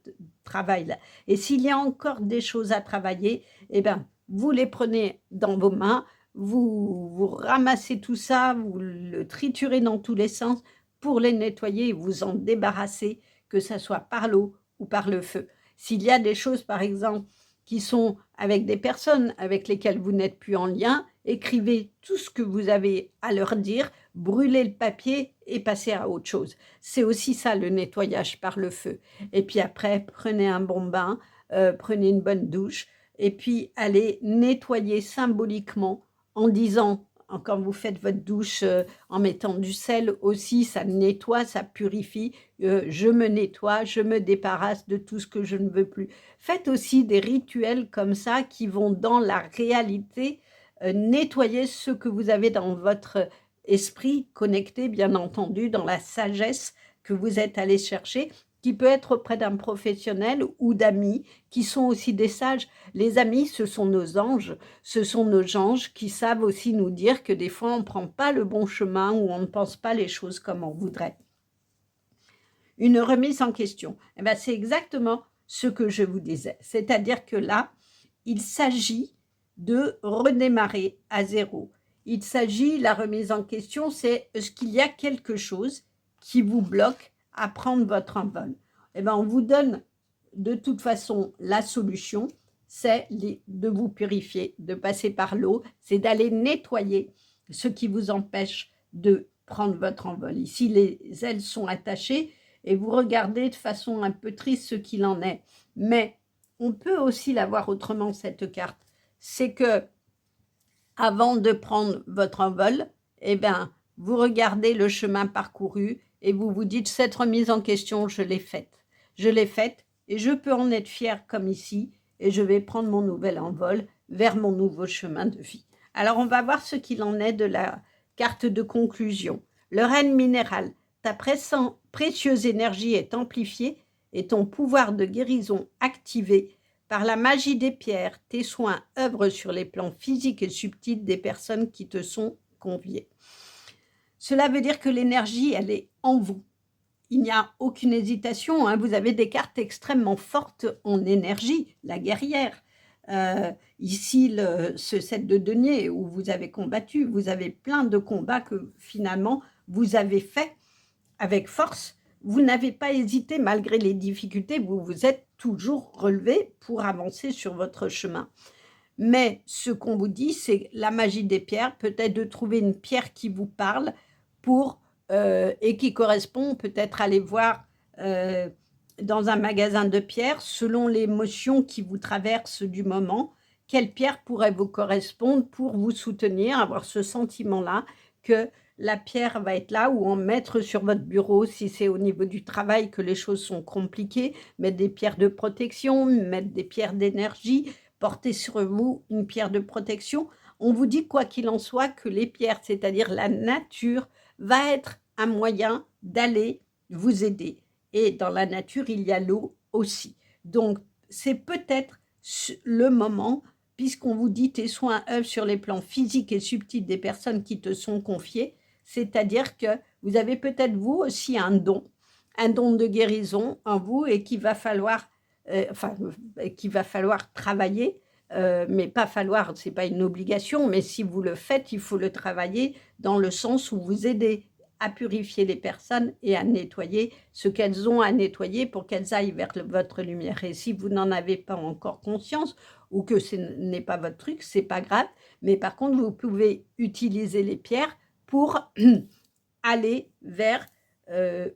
Speaker 1: travail-là. Et s'il y a encore des choses à travailler, eh bien, vous les prenez dans vos mains, vous ramassez tout ça, vous le triturez dans tous les sens pour les nettoyer et vous en débarrasser, que ce soit par l'eau ou par le feu. S'il y a des choses, par exemple, qui sont avec des personnes avec lesquelles vous n'êtes plus en lien, écrivez tout ce que vous avez à leur dire, brûlez le papier et passez à autre chose. C'est aussi ça le nettoyage par le feu. Et puis après, prenez un bon bain, prenez une bonne douche, et puis allez nettoyer symboliquement en disant, quand vous faites votre douche, en mettant du sel aussi, ça nettoie, ça purifie. Je me nettoie, je me débarrasse de tout ce que je ne veux plus. Faites aussi des rituels comme ça qui vont dans la réalité nettoyer ce que vous avez dans votre esprit connecté, bien entendu, dans la sagesse que vous êtes allé chercher, qui peut être auprès d'un professionnel ou d'amis qui sont aussi des sages. Les amis, ce sont nos anges qui savent aussi nous dire que des fois, on ne prend pas le bon chemin ou on ne pense pas les choses comme on voudrait. Une remise en question, eh bien, c'est exactement ce que je vous disais. C'est-à-dire que là, il s'agit de redémarrer à zéro. Il s'agit, la remise en question, c'est est-ce qu'il y a quelque chose qui vous bloque à prendre votre envol? Eh bien, on vous donne de toute façon la solution, c'est de vous purifier, de passer par l'eau, c'est d'aller nettoyer ce qui vous empêche de prendre votre envol. Ici, les ailes sont attachées et vous regardez de façon un peu triste ce qu'il en est. Mais on peut aussi la voir autrement, cette carte. C'est que avant de prendre votre envol, eh bien, vous regardez le chemin parcouru et vous vous dites, cette remise en question, je l'ai faite. Je l'ai faite et je peux en être fière comme ici et je vais prendre mon nouvel envol vers mon nouveau chemin de vie. Alors, on va voir ce qu'il en est de la carte de conclusion. Le règne minéral, ta précieuse énergie est amplifiée et ton pouvoir de guérison activé. Par la magie des pierres, tes soins œuvrent sur les plans physiques et subtils des personnes qui te sont conviées. Cela veut dire que l'énergie, elle est en vous. Il n'y a aucune hésitation, hein. Vous avez des cartes extrêmement fortes en énergie, la guerrière. Ici, ce set de denier où vous avez combattu, vous avez plein de combats que finalement vous avez fait avec force. Vous n'avez pas hésité malgré les difficultés, vous vous êtes toujours relevé pour avancer sur votre chemin. Mais ce qu'on vous dit, c'est la magie des pierres, peut-être de trouver une pierre qui vous parle et qui correspond, peut-être aller voir dans un magasin de pierres, selon l'émotion qui vous traverse du moment, quelle pierre pourrait vous correspondre pour vous soutenir, avoir ce sentiment-là que la pierre va être là, ou en mettre sur votre bureau si c'est au niveau du travail que les choses sont compliquées, mettre des pierres de protection, mettre des pierres d'énergie, porter sur vous une pierre de protection. On vous dit quoi qu'il en soit que les pierres, c'est-à-dire la nature, va être un moyen d'aller vous aider. Et dans la nature, il y a l'eau aussi. Donc, c'est peut-être le moment, puisqu'on vous dit tes soins œuvrent sur les plans physiques et subtils des personnes qui te sont confiées, c'est-à-dire que vous avez peut-être vous aussi un don de guérison en vous et qu'il va falloir, travailler, mais pas falloir, c'est pas une obligation, mais si vous le faites, il faut le travailler dans le sens où vous aidez à purifier les personnes et à nettoyer ce qu'elles ont à nettoyer pour qu'elles aillent vers votre lumière. Et si vous n'en avez pas encore conscience ou que ce n'est pas votre truc, c'est pas grave. Mais par contre, vous pouvez utiliser les pierres pour aller vers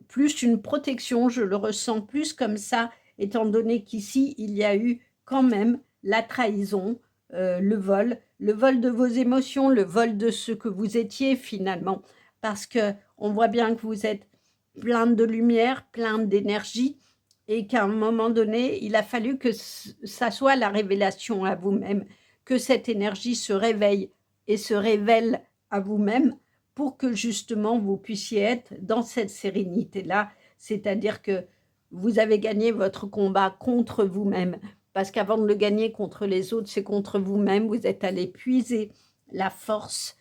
Speaker 1: plus une protection. Je le ressens plus comme ça, étant donné qu'ici, il y a eu quand même la trahison, le vol de vos émotions, le vol de ce que vous étiez finalement. Parce qu'on voit bien que vous êtes plein de lumière, plein d'énergie, et qu'à un moment donné, il a fallu que ça soit la révélation à vous-même, que cette énergie se réveille et se révèle à vous-même pour que justement vous puissiez être dans cette sérénité-là, c'est-à-dire que vous avez gagné votre combat contre vous-même, parce qu'avant de le gagner contre les autres, c'est contre vous-même, vous êtes allé puiser la force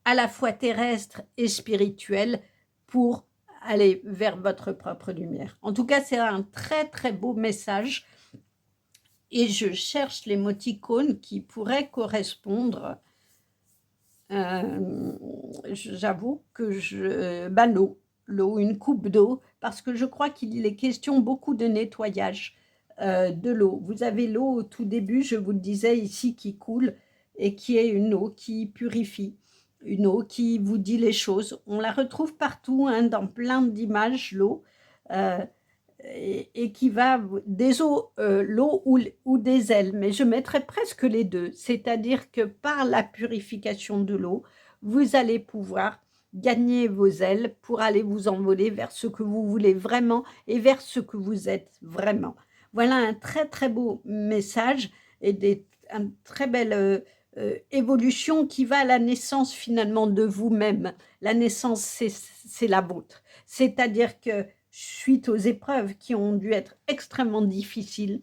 Speaker 1: à la fois terrestre et spirituelle pour aller vers votre propre lumière. En tout cas, c'est un très très beau message et je cherche l'émoticône qui pourrait correspondre. J'avoue que l'eau, une coupe d'eau, parce que je crois qu'il est question beaucoup de nettoyage de l'eau. Vous avez l'eau au tout début, je vous le disais ici, qui coule et qui est une eau qui purifie, une eau qui vous dit les choses. On la retrouve partout, hein, dans plein d'images, l'eau. Et qui va des eaux, l'eau ou des ailes, mais je mettrais presque les deux, c'est-à-dire que par la purification de l'eau, vous allez pouvoir gagner vos ailes pour aller vous envoler vers ce que vous voulez vraiment et vers ce que vous êtes vraiment. Voilà un très très beau message et une très belle évolution qui va à la naissance finalement de vous-même. La naissance, c'est la vôtre, c'est-à-dire que suite aux épreuves qui ont dû être extrêmement difficiles,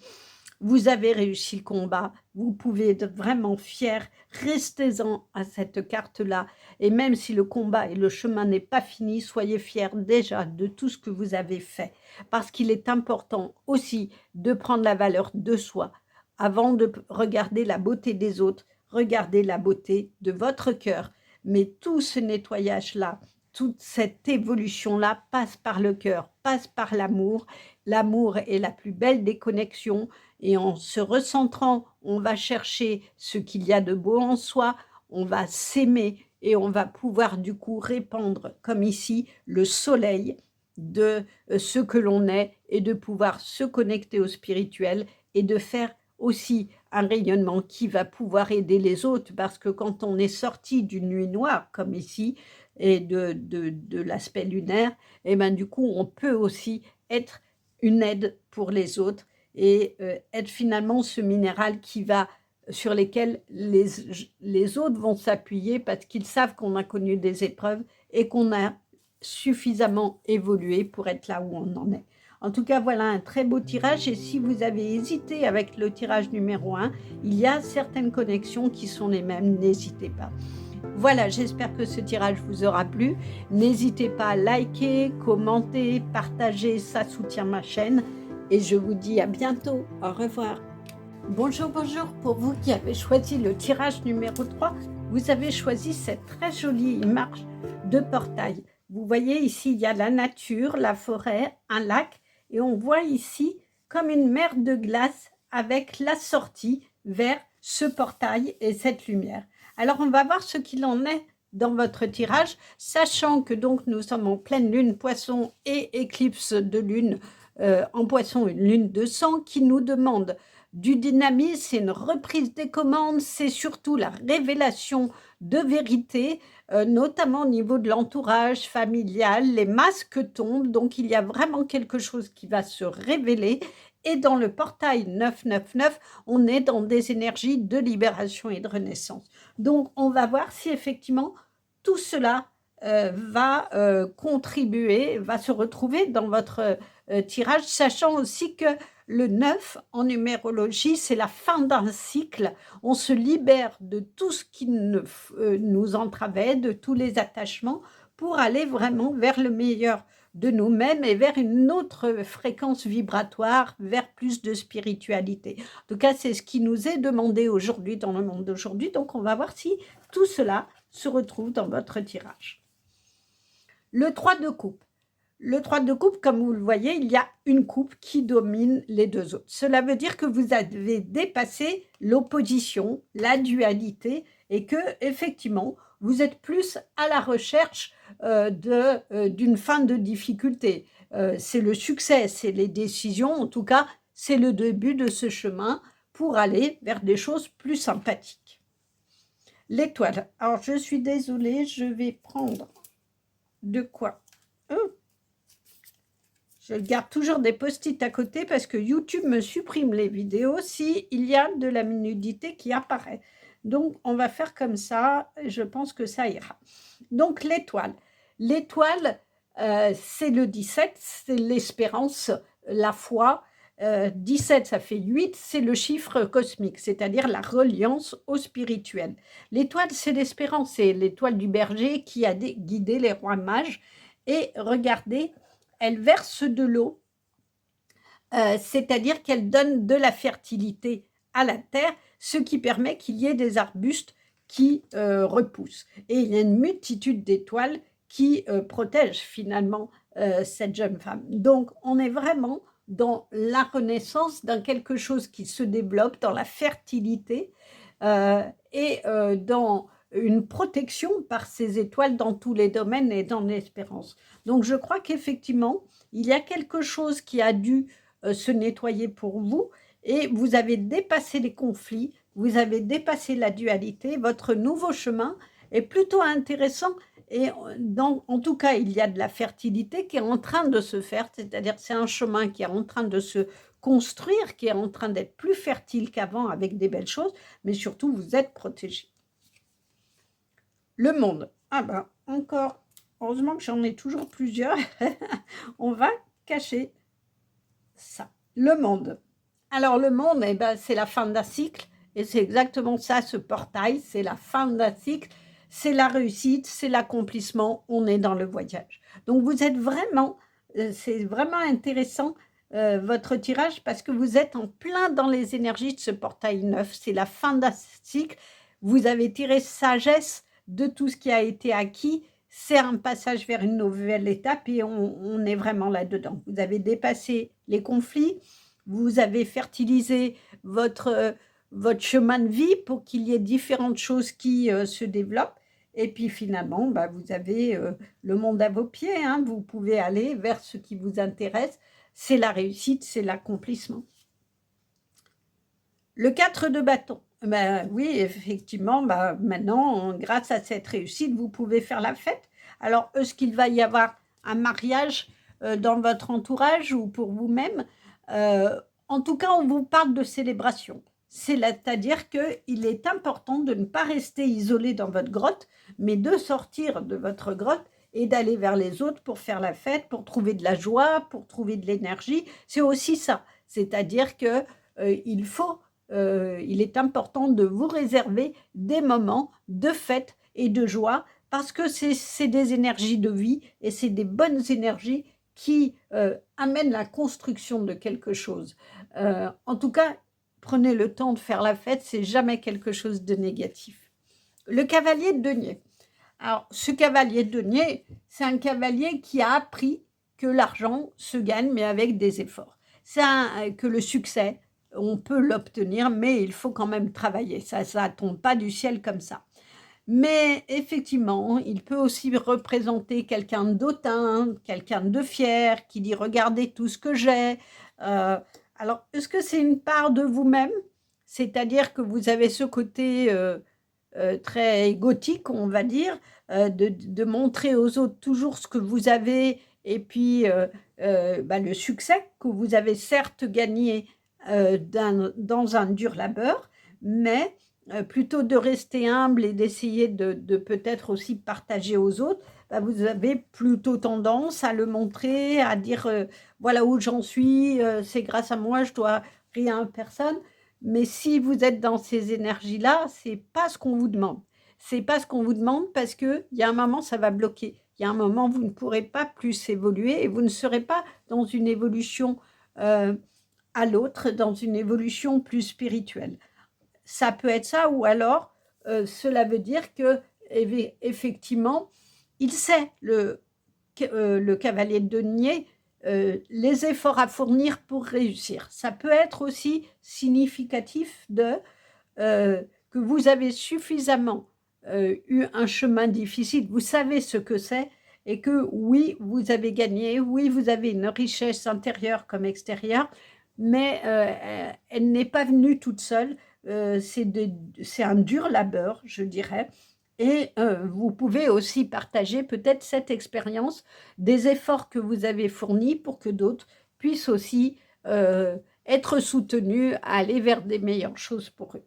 Speaker 1: vous avez réussi le combat, vous pouvez être vraiment fier, restez-en à cette carte-là, et même si le combat et le chemin n'est pas fini, soyez fiers déjà de tout ce que vous avez fait, parce qu'il est important aussi de prendre la valeur de soi, avant de regarder la beauté des autres, regardez la beauté de votre cœur, mais tout ce nettoyage-là, toute cette évolution-là passe par le cœur, passe par l'amour. L'amour est la plus belle des connexions et en se recentrant, on va chercher ce qu'il y a de beau en soi, on va s'aimer et on va pouvoir du coup répandre, comme ici, le soleil de ce que l'on est et de pouvoir se connecter au spirituel et de faire aussi un rayonnement qui va pouvoir aider les autres parce que quand on est sorti d'une nuit noire, comme ici, et de l'aspect lunaire, et ben du coup, on peut aussi être une aide pour les autres et être finalement ce minéral sur lesquels les autres vont s'appuyer parce qu'ils savent qu'on a connu des épreuves et qu'on a suffisamment évolué pour être là où on en est. En tout cas, voilà un très beau tirage et si vous avez hésité avec le tirage numéro 1, il y a certaines connexions qui sont les mêmes, n'hésitez pas. Voilà, j'espère que ce tirage vous aura plu. N'hésitez pas à liker, commenter, partager, ça soutient ma chaîne. Et je vous dis à bientôt. Au revoir. Bonjour, bonjour. Pour vous qui avez choisi le tirage numéro 3, vous avez choisi cette très jolie image de portail. Vous voyez ici, il y a la nature, la forêt, un lac. Et on voit ici comme une mer de glace avec la sortie vers ce portail et cette lumière. Alors, on va voir ce qu'il en est dans votre tirage, sachant que donc nous sommes en pleine lune poisson et éclipse de lune en poisson, une lune de sang qui nous demande du dynamisme, c'est une reprise des commandes, c'est surtout la révélation de vérité, notamment au niveau de l'entourage familial, les masques tombent, donc il y a vraiment quelque chose qui va se révéler. Et dans le portail 999, on est dans des énergies de libération et de renaissance. Donc, on va voir si effectivement tout cela va contribuer, va se retrouver dans votre tirage, sachant aussi que le 9 en numérologie, c'est la fin d'un cycle. On se libère de tout ce qui nous entravait, de tous les attachements, pour aller vraiment vers le meilleur de nous-mêmes et vers une autre fréquence vibratoire, vers plus de spiritualité. En tout cas, c'est ce qui nous est demandé aujourd'hui dans le monde d'aujourd'hui. Donc, on va voir si tout cela se retrouve dans votre tirage. Le 3 de coupe. Le 3 de coupe, comme vous le voyez, il y a une coupe qui domine les deux autres. Cela veut dire que vous avez dépassé l'opposition, la dualité, et que effectivement, vous êtes plus à la recherche d'une fin de difficulté. C'est le succès, c'est les décisions, en tout cas, c'est le début de ce chemin pour aller vers des choses plus sympathiques. L'étoile. Alors, je suis désolée, je vais prendre de quoi je garde toujours des post-it à côté parce que YouTube me supprime les vidéos s'il y a de la nudité qui apparaît. Donc, on va faire comme ça. Je pense que ça ira. Donc, l'étoile. L'étoile, c'est le 17, c'est l'espérance, la foi. 17, ça fait 8, c'est le chiffre cosmique, c'est-à-dire la reliance au spirituel. L'étoile, c'est l'espérance, c'est l'étoile du berger qui a guidé les rois mages. Et regardez, elle verse de l'eau, c'est-à-dire qu'elle donne de la fertilité à la terre, ce qui permet qu'il y ait des arbustes qui repoussent. Et il y a une multitude d'étoiles qui protègent finalement cette jeune femme. Donc, on est vraiment dans la renaissance d'un quelque chose qui se développe, dans la fertilité et dans une protection par ces étoiles dans tous les domaines et dans l'espérance. Donc, je crois qu'effectivement, il y a quelque chose qui a dû se nettoyer pour vous et vous avez dépassé les conflits, vous avez dépassé la dualité. Votre nouveau chemin est plutôt intéressant et en tout cas, il y a de la fertilité qui est en train de se faire, c'est-à-dire c'est un chemin qui est en train de se construire, qui est en train d'être plus fertile qu'avant avec des belles choses, mais surtout, vous êtes protégé. Le monde. Ah ben, encore, heureusement que j'en ai toujours plusieurs. On va cacher ça. Le monde. Alors, le monde, eh ben, c'est la fin d'un cycle. Et c'est exactement ça, ce portail. C'est la fin d'un cycle. C'est la réussite, c'est l'accomplissement. On est dans le voyage. Donc, vous êtes vraiment, c'est vraiment intéressant votre tirage parce que vous êtes en plein dans les énergies de ce portail neuf. C'est la fin d'un cycle. Vous avez tiré sagesse de tout ce qui a été acquis. C'est un passage vers une nouvelle étape et on est vraiment là-dedans. Vous avez dépassé les conflits, vous avez fertilisé votre chemin de vie pour qu'il y ait différentes choses qui se développent. Et puis finalement, bah, vous avez le monde à vos pieds. Hein. Vous pouvez aller vers ce qui vous intéresse. C'est la réussite, c'est l'accomplissement. Le 4 de bâton. Ben, oui, effectivement, ben, maintenant, grâce à cette réussite, vous pouvez faire la fête. Alors, est-ce qu'il va y avoir un mariage dans votre entourage ou pour vous-même en tout cas, on vous parle de célébration. C'est-à-dire qu'il est important de ne pas rester isolé dans votre grotte, mais de sortir de votre grotte et d'aller vers les autres pour faire la fête, pour trouver de la joie, pour trouver de l'énergie. C'est aussi ça. C'est-à-dire qu'il il est important de vous réserver des moments de fête et de joie parce que c'est des énergies de vie et c'est des bonnes énergies qui amènent la construction de quelque chose. En tout cas, prenez le temps de faire la fête, c'est jamais quelque chose de négatif. Le cavalier de denier. Alors, ce cavalier de denier, c'est un cavalier qui a appris que l'argent se gagne, mais avec des efforts. Que le succès, on peut l'obtenir, mais il faut quand même travailler. Ça ne tombe pas du ciel comme ça. Mais effectivement, il peut aussi représenter quelqu'un d'autant, quelqu'un de fier, qui dit « regardez tout ce que j'ai ». Alors, est-ce que c'est une part de vous-même? C'est-à-dire que vous avez ce côté très égotique, on va dire, de montrer aux autres toujours ce que vous avez et puis le succès que vous avez certes gagné dans un dur labeur, mais plutôt de rester humble et d'essayer de peut-être aussi partager aux autres, vous avez plutôt tendance à le montrer, à dire voilà où j'en suis, c'est grâce à moi, je dois rien à personne. Mais si vous êtes dans ces énergies-là, c'est pas ce qu'on vous demande. C'est pas ce qu'on vous demande parce qu'il y a un moment, ça va bloquer. Il y a un moment, vous ne pourrez pas plus évoluer et vous ne serez pas dans une évolution à l'autre, dans une évolution plus spirituelle. Ça peut être ça, ou alors cela veut dire que effectivement, il sait le cavalier de denier, les efforts à fournir pour réussir. Ça peut être aussi significatif que vous avez suffisamment eu un chemin difficile, vous savez ce que c'est, et que oui, vous avez gagné, oui, vous avez une richesse intérieure comme extérieure, mais elle n'est pas venue toute seule. C'est un dur labeur, je dirais. Et vous pouvez aussi partager peut-être cette expérience des efforts que vous avez fournis pour que d'autres puissent aussi être soutenus à aller vers des meilleures choses pour eux.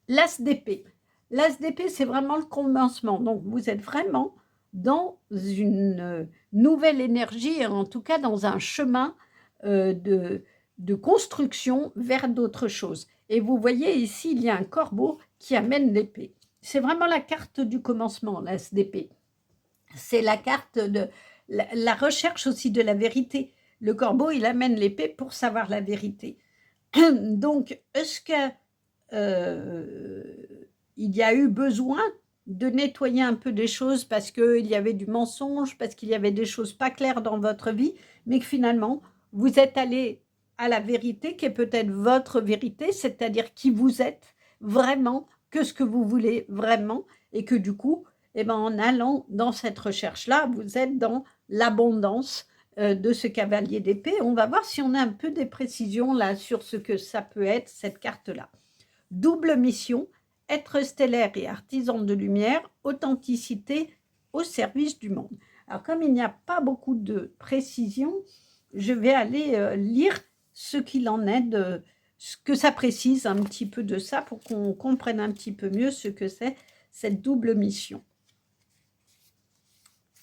Speaker 1: L'as d'épée. L'as d'épée, c'est vraiment le commencement. Donc, vous êtes vraiment dans une nouvelle énergie, en tout cas dans un chemin de construction vers d'autres choses. Et vous voyez ici, il y a un corbeau qui amène l'épée. C'est vraiment la carte du commencement, l'as d'épée. C'est la carte de la recherche aussi de la vérité. Le corbeau, il amène l'épée pour savoir la vérité. Donc, est-ce que il y a eu besoin de nettoyer un peu des choses parce qu'il y avait du mensonge, parce qu'il y avait des choses pas claires dans votre vie, mais que finalement, vous êtes allé à la vérité qui est peut-être votre vérité, c'est-à-dire qui vous êtes vraiment, que ce que vous voulez vraiment, et que du coup, eh ben, en allant dans cette recherche-là, vous êtes dans l'abondance de ce cavalier d'épée. On va voir si on a un peu des précisions là sur ce que ça peut être, cette carte-là. Double mission, être stellaire et artisan de lumière, authenticité au service du monde. Alors, comme il n'y a pas beaucoup de précisions, je vais aller lire ce qu'il en est, de ce que ça précise un petit peu de ça pour qu'on comprenne un petit peu mieux ce que c'est cette double mission.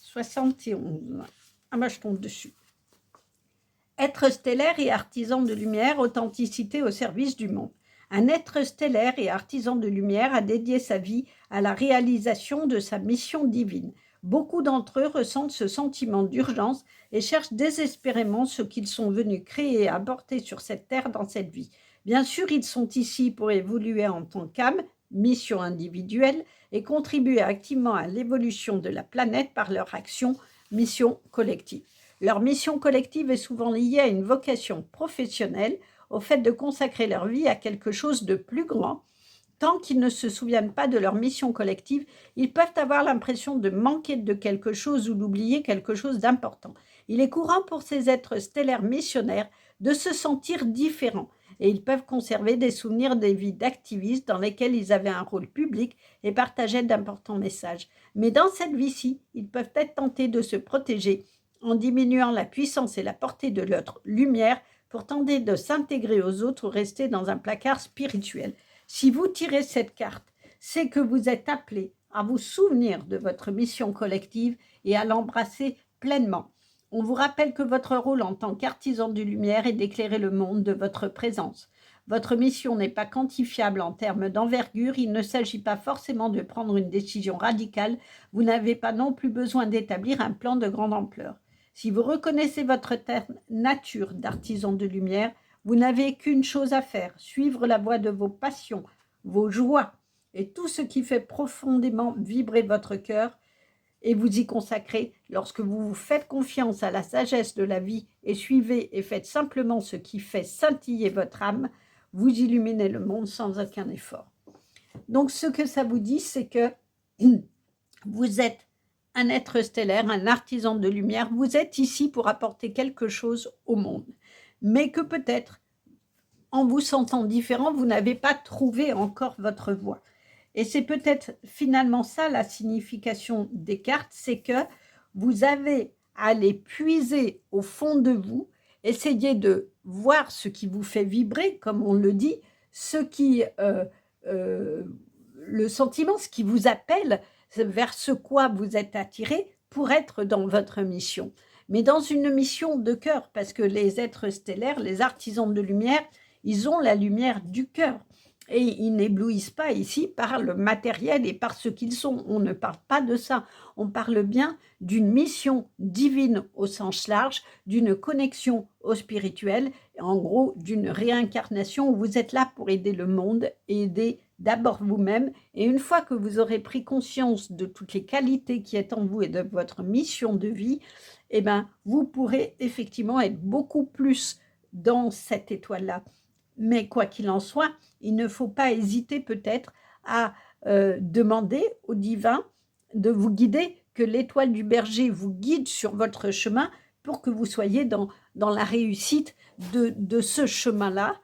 Speaker 1: 71. Ah, moi, je tombe dessus. Être stellaire et artisan de lumière, authenticité au service du monde. Un être stellaire et artisan de lumière a dédié sa vie à la réalisation de sa mission divine. Beaucoup d'entre eux ressentent ce sentiment d'urgence et cherchent désespérément ce qu'ils sont venus créer et apporter sur cette terre dans cette vie. Bien sûr, ils sont ici pour évoluer en tant qu'âme, mission individuelle, et contribuer activement à l'évolution de la planète par leur action, mission collective. Leur mission collective est souvent liée à une vocation professionnelle, au fait de consacrer leur vie à quelque chose de plus grand. Tant qu'ils ne se souviennent pas de leur mission collective, ils peuvent avoir l'impression de manquer de quelque chose ou d'oublier quelque chose d'important. Il est courant pour ces êtres stellaires missionnaires de se sentir différents et ils peuvent conserver des souvenirs des vies d'activistes dans lesquelles ils avaient un rôle public et partageaient d'importants messages. Mais dans cette vie-ci, ils peuvent être tentés de se protéger en diminuant la puissance et la portée de leur lumière pour tenter de s'intégrer aux autres ou rester dans un placard spirituel. Si vous tirez cette carte, c'est que vous êtes appelé à vous souvenir de votre mission collective et à l'embrasser pleinement. On vous rappelle que votre rôle en tant qu'artisan de lumière est d'éclairer le monde de votre présence. Votre mission n'est pas quantifiable en termes d'envergure, il ne s'agit pas forcément de prendre une décision radicale, vous n'avez pas non plus besoin d'établir un plan de grande ampleur. Si vous reconnaissez votre nature d'artisan de lumière, vous n'avez qu'une chose à faire, suivre la voie de vos passions, vos joies et tout ce qui fait profondément vibrer votre cœur et vous y consacrer. Lorsque vous vous faites confiance à la sagesse de la vie et suivez et faites simplement ce qui fait scintiller votre âme, vous illuminez le monde sans aucun effort. Donc ce que ça vous dit, c'est que vous êtes un être stellaire, un artisan de lumière, vous êtes ici pour apporter quelque chose au monde. Mais que peut-être, en vous sentant différent, vous n'avez pas trouvé encore votre voie. Et c'est peut-être finalement ça la signification des cartes, c'est que vous avez à aller puiser au fond de vous, essayer de voir ce qui vous fait vibrer, comme on le dit, le sentiment, ce qui vous appelle, vers ce quoi vous êtes attiré pour être dans votre mission. Mais dans une mission de cœur, parce que les êtres stellaires, les artisans de lumière, ils ont la lumière du cœur. Et ils n'éblouissent pas ici par le matériel et par ce qu'ils sont. On ne parle pas de ça. On parle bien d'une mission divine au sens large, d'une connexion au spirituel, en gros d'une réincarnation où vous êtes là pour aider le monde et aider d'abord vous-même. Et une fois que vous aurez pris conscience de toutes les qualités qui sont en vous et de votre mission de vie, eh ben, vous pourrez effectivement être beaucoup plus dans cette étoile-là. Mais quoi qu'il en soit, il ne faut pas hésiter peut-être à demander au divin de vous guider, que l'étoile du berger vous guide sur votre chemin pour que vous soyez dans la réussite de ce chemin-là.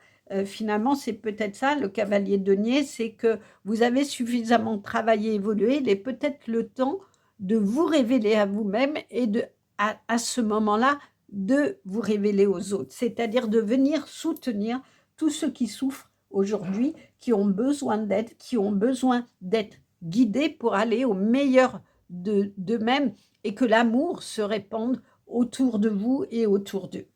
Speaker 1: Finalement, c'est peut-être ça, le cavalier de denier, c'est que vous avez suffisamment travaillé, évolué, il est peut-être le temps de vous révéler à vous-même et à ce moment-là, de vous révéler aux autres, c'est-à-dire de venir soutenir tous ceux qui souffrent aujourd'hui, qui ont besoin d'aide, qui ont besoin d'être guidés pour aller au meilleur d'eux-mêmes et que l'amour se répande autour de vous et autour d'eux.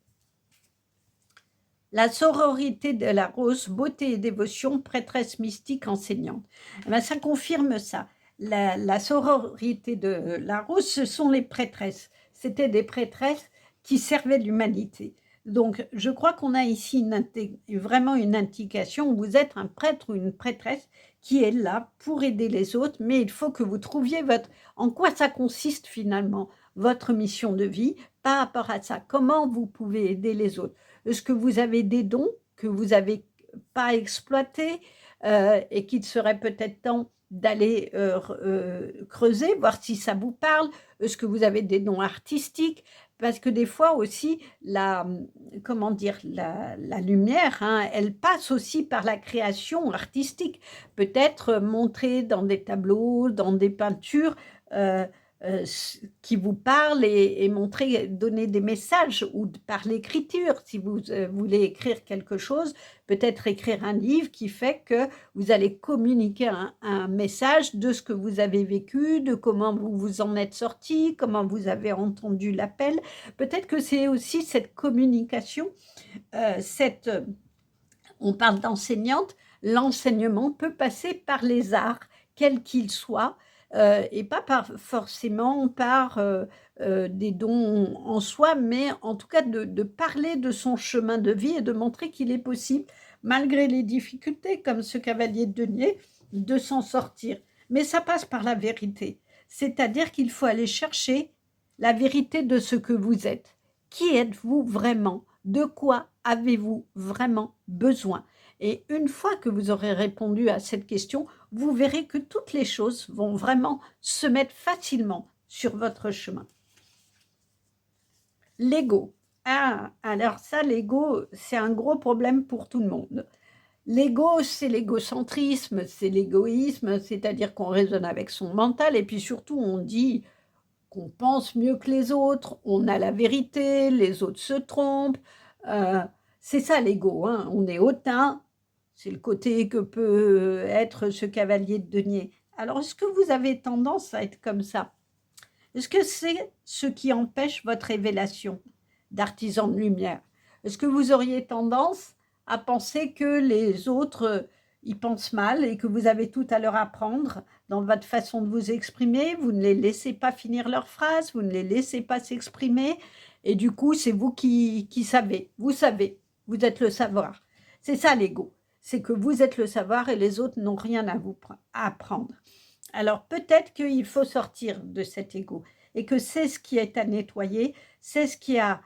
Speaker 1: La sororité de la rose, beauté et dévotion, prêtresse mystique enseignante. Eh bien, ça confirme ça. La sororité de la rose, ce sont les prêtresses. C'était des prêtresses qui servaient l'humanité. Donc, je crois qu'on a ici vraiment une indication. Vous êtes un prêtre ou une prêtresse qui est là pour aider les autres, mais il faut que vous trouviez en quoi ça consiste finalement, votre mission de vie par rapport à ça. Comment vous pouvez aider les autres? Est-ce que vous avez des dons que vous n'avez pas exploités et qu'il serait peut-être temps d'aller creuser, voir si ça vous parle? Est-ce que vous avez des dons artistiques? Parce que des fois aussi, comment dire, la lumière, hein, elle passe aussi par la création artistique. Peut-être montrer dans des tableaux, dans des peintures, qui vous parlent et montrer, donner des messages ou par l'écriture. Si vous voulez écrire quelque chose, peut-être écrire un livre qui fait que vous allez communiquer un message de ce que vous avez vécu, de comment vous vous en êtes sorti, comment vous avez entendu l'appel. Peut-être que c'est aussi cette communication, on parle d'enseignante, l'enseignement peut passer par les arts, quels qu'ils soient, et pas forcément par des dons en soi, mais en tout cas de parler de son chemin de vie et de montrer qu'il est possible, malgré les difficultés, comme ce cavalier de denier, de s'en sortir. Mais ça passe par la vérité, c'est-à-dire qu'il faut aller chercher la vérité de ce que vous êtes. Qui êtes-vous vraiment? De quoi avez-vous vraiment besoin? Et une fois que vous aurez répondu à cette question, vous verrez que toutes les choses vont vraiment se mettre facilement sur votre chemin. L'ego. Ah, alors ça, l'ego, c'est un gros problème pour tout le monde. L'ego, c'est l'égocentrisme, c'est l'égoïsme, c'est-à-dire qu'on raisonne avec son mental et puis surtout on dit qu'on pense mieux que les autres, on a la vérité, les autres se trompent. C'est ça l'ego, hein. On est hautain, c'est le côté que peut être ce cavalier de denier. Alors, est-ce que vous avez tendance à être comme ça? Est-ce que c'est ce qui empêche votre révélation d'artisan de lumière? Est-ce que vous auriez tendance à penser que les autres, ils pensent mal et que vous avez tout à leur apprendre dans votre façon de vous exprimer? Vous ne les laissez pas finir leurs phrases, vous ne les laissez pas s'exprimer et du coup, c'est vous qui savez. Vous savez, vous êtes le savoir. C'est ça l'ego. C'est que vous êtes le savoir et les autres n'ont rien à vous apprendre. Alors peut-être qu'il faut sortir de cet ego et que c'est ce qui est à nettoyer, c'est ce qui est à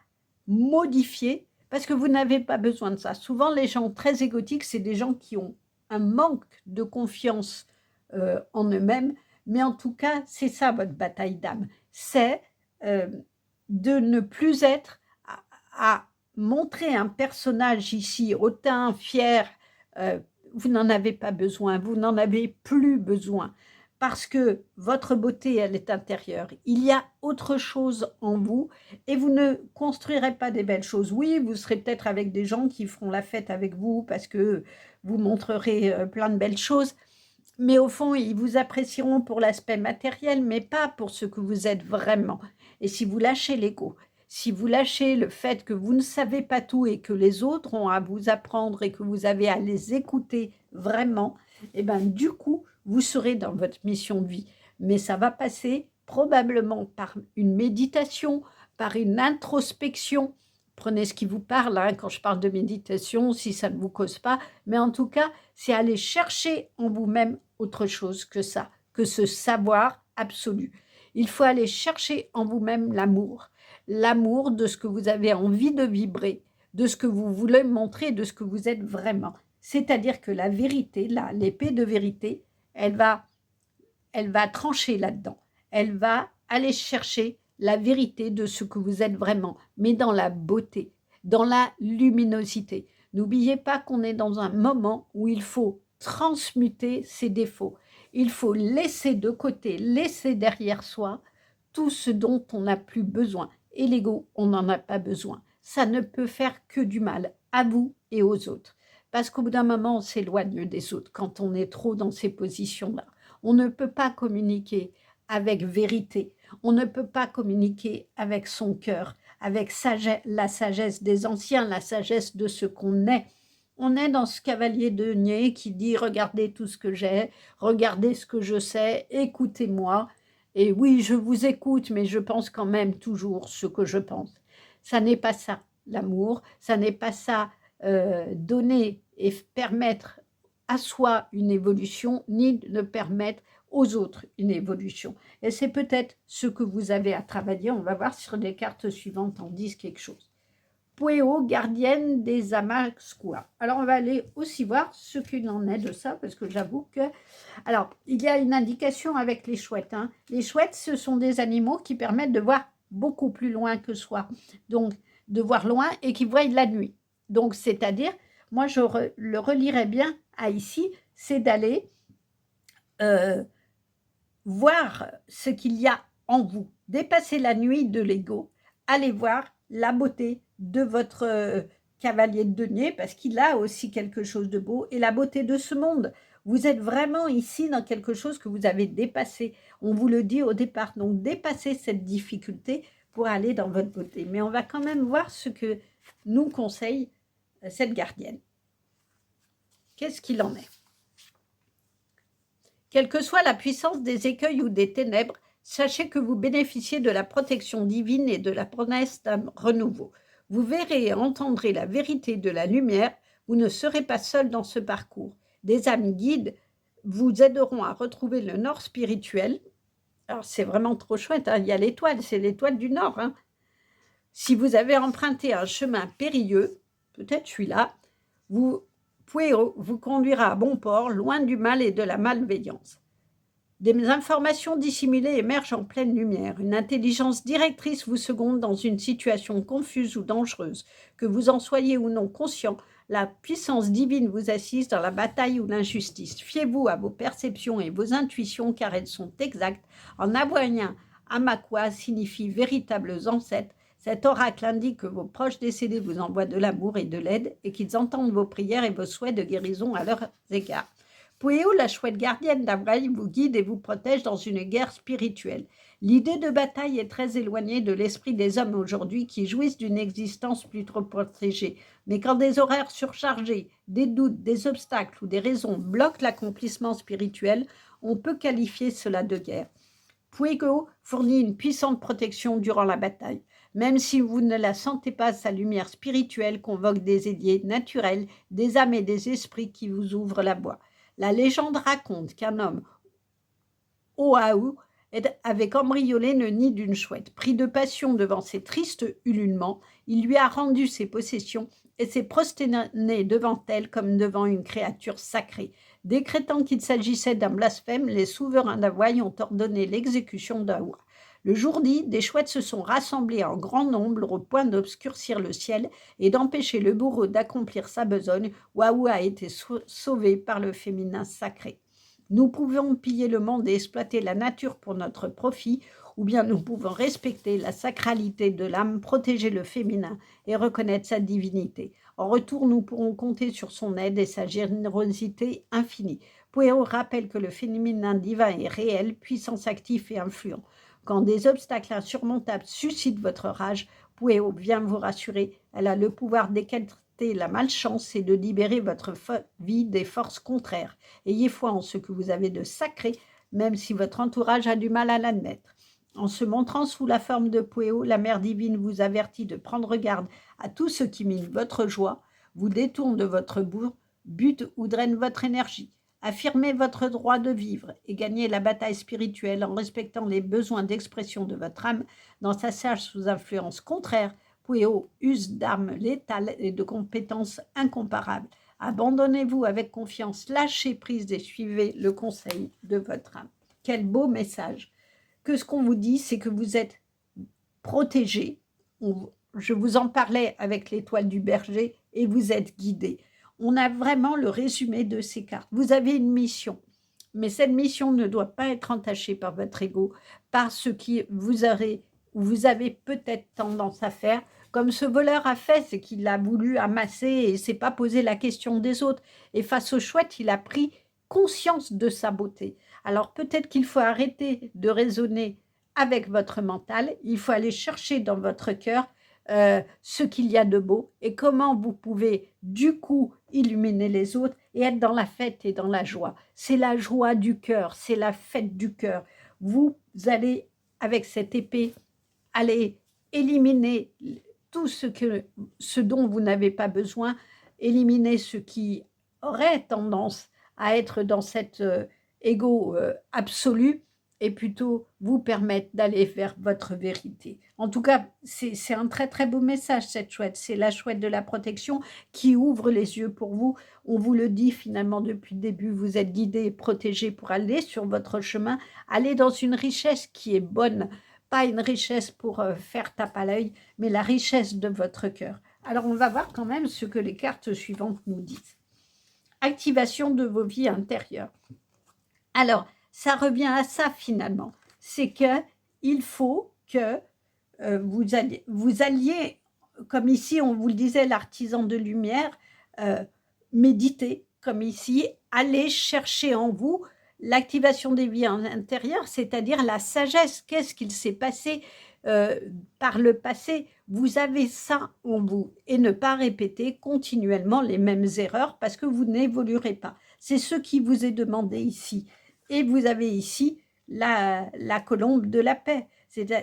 Speaker 1: modifier, parce que vous n'avez pas besoin de ça. Souvent, les gens très égotiques, c'est des gens qui ont un manque de confiance en eux-mêmes, mais en tout cas, c'est ça votre bataille d'âme. C'est de ne plus être à montrer un personnage ici hautain, fier. Vous n'en avez pas besoin, vous n'en avez plus besoin. Parce que votre beauté, elle est intérieure. Il y a autre chose en vous et vous ne construirez pas des belles choses. Oui, vous serez peut-être avec des gens qui feront la fête avec vous parce que vous montrerez plein de belles choses. Mais au fond, ils vous apprécieront pour l'aspect matériel, mais pas pour ce que vous êtes vraiment. Et si vous lâchez l'ego, si vous lâchez le fait que vous ne savez pas tout et que les autres ont à vous apprendre et que vous avez à les écouter vraiment, et ben du coup, vous serez dans votre mission de vie. Mais ça va passer probablement par une méditation, par une introspection, prenez ce qui vous parle, hein, quand je parle de méditation, si ça ne vous cause pas, mais en tout cas, c'est aller chercher en vous-même autre chose que ça, que ce savoir absolu. Il faut aller chercher en vous-même l'amour de ce que vous avez envie de vibrer, de ce que vous voulez montrer, de ce que vous êtes vraiment. C'est-à-dire que la vérité, là, l'épée de vérité, elle va trancher là-dedans. Elle va aller chercher la vérité de ce que vous êtes vraiment, mais dans la beauté, dans la luminosité. N'oubliez pas qu'on est dans un moment où il faut transmuter ses défauts. Il faut laisser de côté, laisser derrière soi tout ce dont on n'a plus besoin. Et l'ego, on n'en a pas besoin. Ça ne peut faire que du mal à vous et aux autres. Parce qu'au bout d'un moment, on s'éloigne des autres quand on est trop dans ces positions-là. On ne peut pas communiquer avec vérité. On ne peut pas communiquer avec son cœur, avec la sagesse des anciens, la sagesse de ce qu'on est. On est dans ce cavalier de Nier qui dit « Regardez tout ce que j'ai, regardez ce que je sais, écoutez-moi. Et oui, je vous écoute, mais je pense quand même toujours ce que je pense. » Ça n'est pas ça, l'amour. Ça n'est pas ça, donner et permettre à soi une évolution, ni de permettre aux autres une évolution. Et c'est peut-être ce que vous avez à travailler. On va voir sur les cartes suivantes en disent quelque chose. Pueo, gardienne des Amaskua. Alors, on va aller aussi voir ce qu'il en est de ça, parce que j'avoue que... Alors, il y a une indication avec les chouettes. Hein. Les chouettes, ce sont des animaux qui permettent de voir beaucoup plus loin que soi. Donc, de voir loin et qui voient la nuit. Donc, c'est-à-dire, moi, je le relirais bien à ici, c'est d'aller voir ce qu'il y a en vous. Dépasser la nuit de l'ego, allez voir la beauté de votre cavalier de denier, parce qu'il a aussi quelque chose de beau, et la beauté de ce monde. Vous êtes vraiment ici dans quelque chose que vous avez dépassé. On vous le dit au départ. Donc, dépassez cette difficulté pour aller dans votre beauté. Mais on va quand même voir ce que nous conseille cette gardienne. Qu'est-ce qu'il en est? Quelle que soit la puissance des écueils ou des ténèbres, sachez que vous bénéficiez de la protection divine et de la promesse d'un renouveau. Vous verrez et entendrez la vérité de la lumière, vous ne serez pas seul dans ce parcours. Des âmes guides vous aideront à retrouver le nord spirituel. Alors c'est vraiment trop chouette, hein. Il y a l'étoile, c'est l'étoile du nord. Hein. Si vous avez emprunté un chemin périlleux, peut-être celui-là, vous vous conduira à bon port, loin du mal et de la malveillance. Des informations dissimulées émergent en pleine lumière. Une intelligence directrice vous seconde dans une situation confuse ou dangereuse. Que vous en soyez ou non conscient, la puissance divine vous assiste dans la bataille ou l'injustice. Fiez-vous à vos perceptions et vos intuitions car elles sont exactes. En hawaïen, Amakwa signifie véritables ancêtres. Cet oracle indique que vos proches décédés vous envoient de l'amour et de l'aide et qu'ils entendent vos prières et vos souhaits de guérison à leur égard. Pueo, la chouette gardienne d'Abraï, vous guide et vous protège dans une guerre spirituelle. L'idée de bataille est très éloignée de l'esprit des hommes aujourd'hui qui jouissent d'une existence plus trop protégée. Mais quand des horaires surchargés, des doutes, des obstacles ou des raisons bloquent l'accomplissement spirituel, on peut qualifier cela de guerre. Puego fournit une puissante protection durant la bataille. Même si vous ne la sentez pas, sa lumière spirituelle convoque des ailiers naturels, des âmes et des esprits qui vous ouvrent la voie. La légende raconte qu'un homme, Oahu, avait cambriolé le nid d'une chouette. Pris de passion devant ses tristes ululements, il lui a rendu ses possessions et s'est prosterné devant elle comme devant une créature sacrée. Décrétant qu'il s'agissait d'un blasphème, les souverains d'Hawaï ont ordonné l'exécution d'Oahu. Le jour dit, des chouettes se sont rassemblées en grand nombre au point d'obscurcir le ciel et d'empêcher le bourreau d'accomplir sa besogne. Oahu a été sauvé par le féminin sacré. Nous pouvons piller le monde et exploiter la nature pour notre profit, ou bien nous pouvons respecter la sacralité de l'âme, protéger le féminin et reconnaître sa divinité. En retour, nous pourrons compter sur son aide et sa générosité infinie. Pueo rappelle que le féminin divin est réel, puissance active et influent. Quand des obstacles insurmontables suscitent votre rage, Pueo vient vous rassurer. Elle a le pouvoir d'écarter la malchance et de libérer votre vie des forces contraires. Ayez foi en ce que vous avez de sacré, même si votre entourage a du mal à l'admettre. En se montrant sous la forme de Pueo, la Mère divine vous avertit de prendre garde à tout ce qui mine votre joie, vous détourne de votre but ou draine votre énergie. Affirmez votre droit de vivre et gagnez la bataille spirituelle en respectant les besoins d'expression de votre âme. Dans sa sage sous influence contraire, Pueo use d'armes létales et de compétences incomparables. Abandonnez-vous avec confiance, lâchez prise et suivez le conseil de votre âme. Quel beau message! Que ce qu'on vous dit, c'est que vous êtes protégé. Je vous en parlais avec l'étoile du berger et vous êtes guidé. On a vraiment le résumé de ces cartes. Vous avez une mission, mais cette mission ne doit pas être entachée par votre ego, par ce qui vous avez peut-être tendance à faire, comme ce voleur a fait, c'est qu'il a voulu amasser et s'est pas posé la question des autres. Et face au chouette, il a pris conscience de sa beauté. Alors peut-être qu'il faut arrêter de raisonner avec votre mental, il faut aller chercher dans votre cœur ce qu'il y a de beau et comment vous pouvez du coup illuminer les autres et être dans la fête et dans la joie. C'est la joie du cœur, c'est la fête du cœur. Vous allez, avec cette épée, aller éliminer tout ce dont vous n'avez pas besoin, éliminer ce qui aurait tendance à être dans cet ego absolu et plutôt vous permettre d'aller vers votre vérité. En tout cas, c'est un très très beau message, cette chouette. C'est la chouette de la protection qui ouvre les yeux pour vous. On vous le dit finalement depuis le début, vous êtes guidé et protégé pour aller sur votre chemin, aller dans une richesse qui est bonne, pas une richesse pour faire tape à l'œil, mais la richesse de votre cœur. Alors, on va voir quand même ce que les cartes suivantes nous disent. Activation de vos vies intérieures. Alors, ça revient à ça finalement. C'est qu'il faut que vous alliez, comme ici, on vous le disait, l'artisan de lumière, méditer, comme ici, aller chercher en vous l'activation des vies intérieures, c'est-à-dire la sagesse. Qu'est-ce qu'il s'est passé par le passé? Vous avez ça en vous et ne pas répéter continuellement les mêmes erreurs parce que vous n'évoluerez pas. C'est ce qui vous est demandé ici. Et vous avez ici la colombe de la paix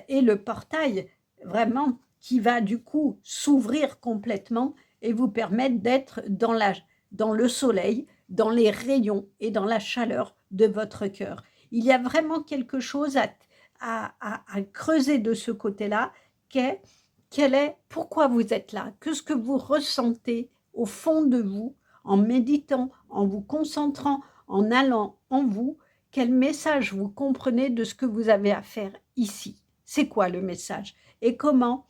Speaker 1: et le portail vraiment qui va du coup s'ouvrir complètement et vous permettre d'être dans le soleil, dans les rayons et dans la chaleur de votre cœur. Il y a vraiment quelque chose à creuser de ce côté-là, pourquoi vous êtes là, qu'est-ce que vous ressentez au fond de vous, en méditant, en vous concentrant, en allant en vous, quel message vous comprenez de ce que vous avez à faire ici. C'est quoi le message? Et comment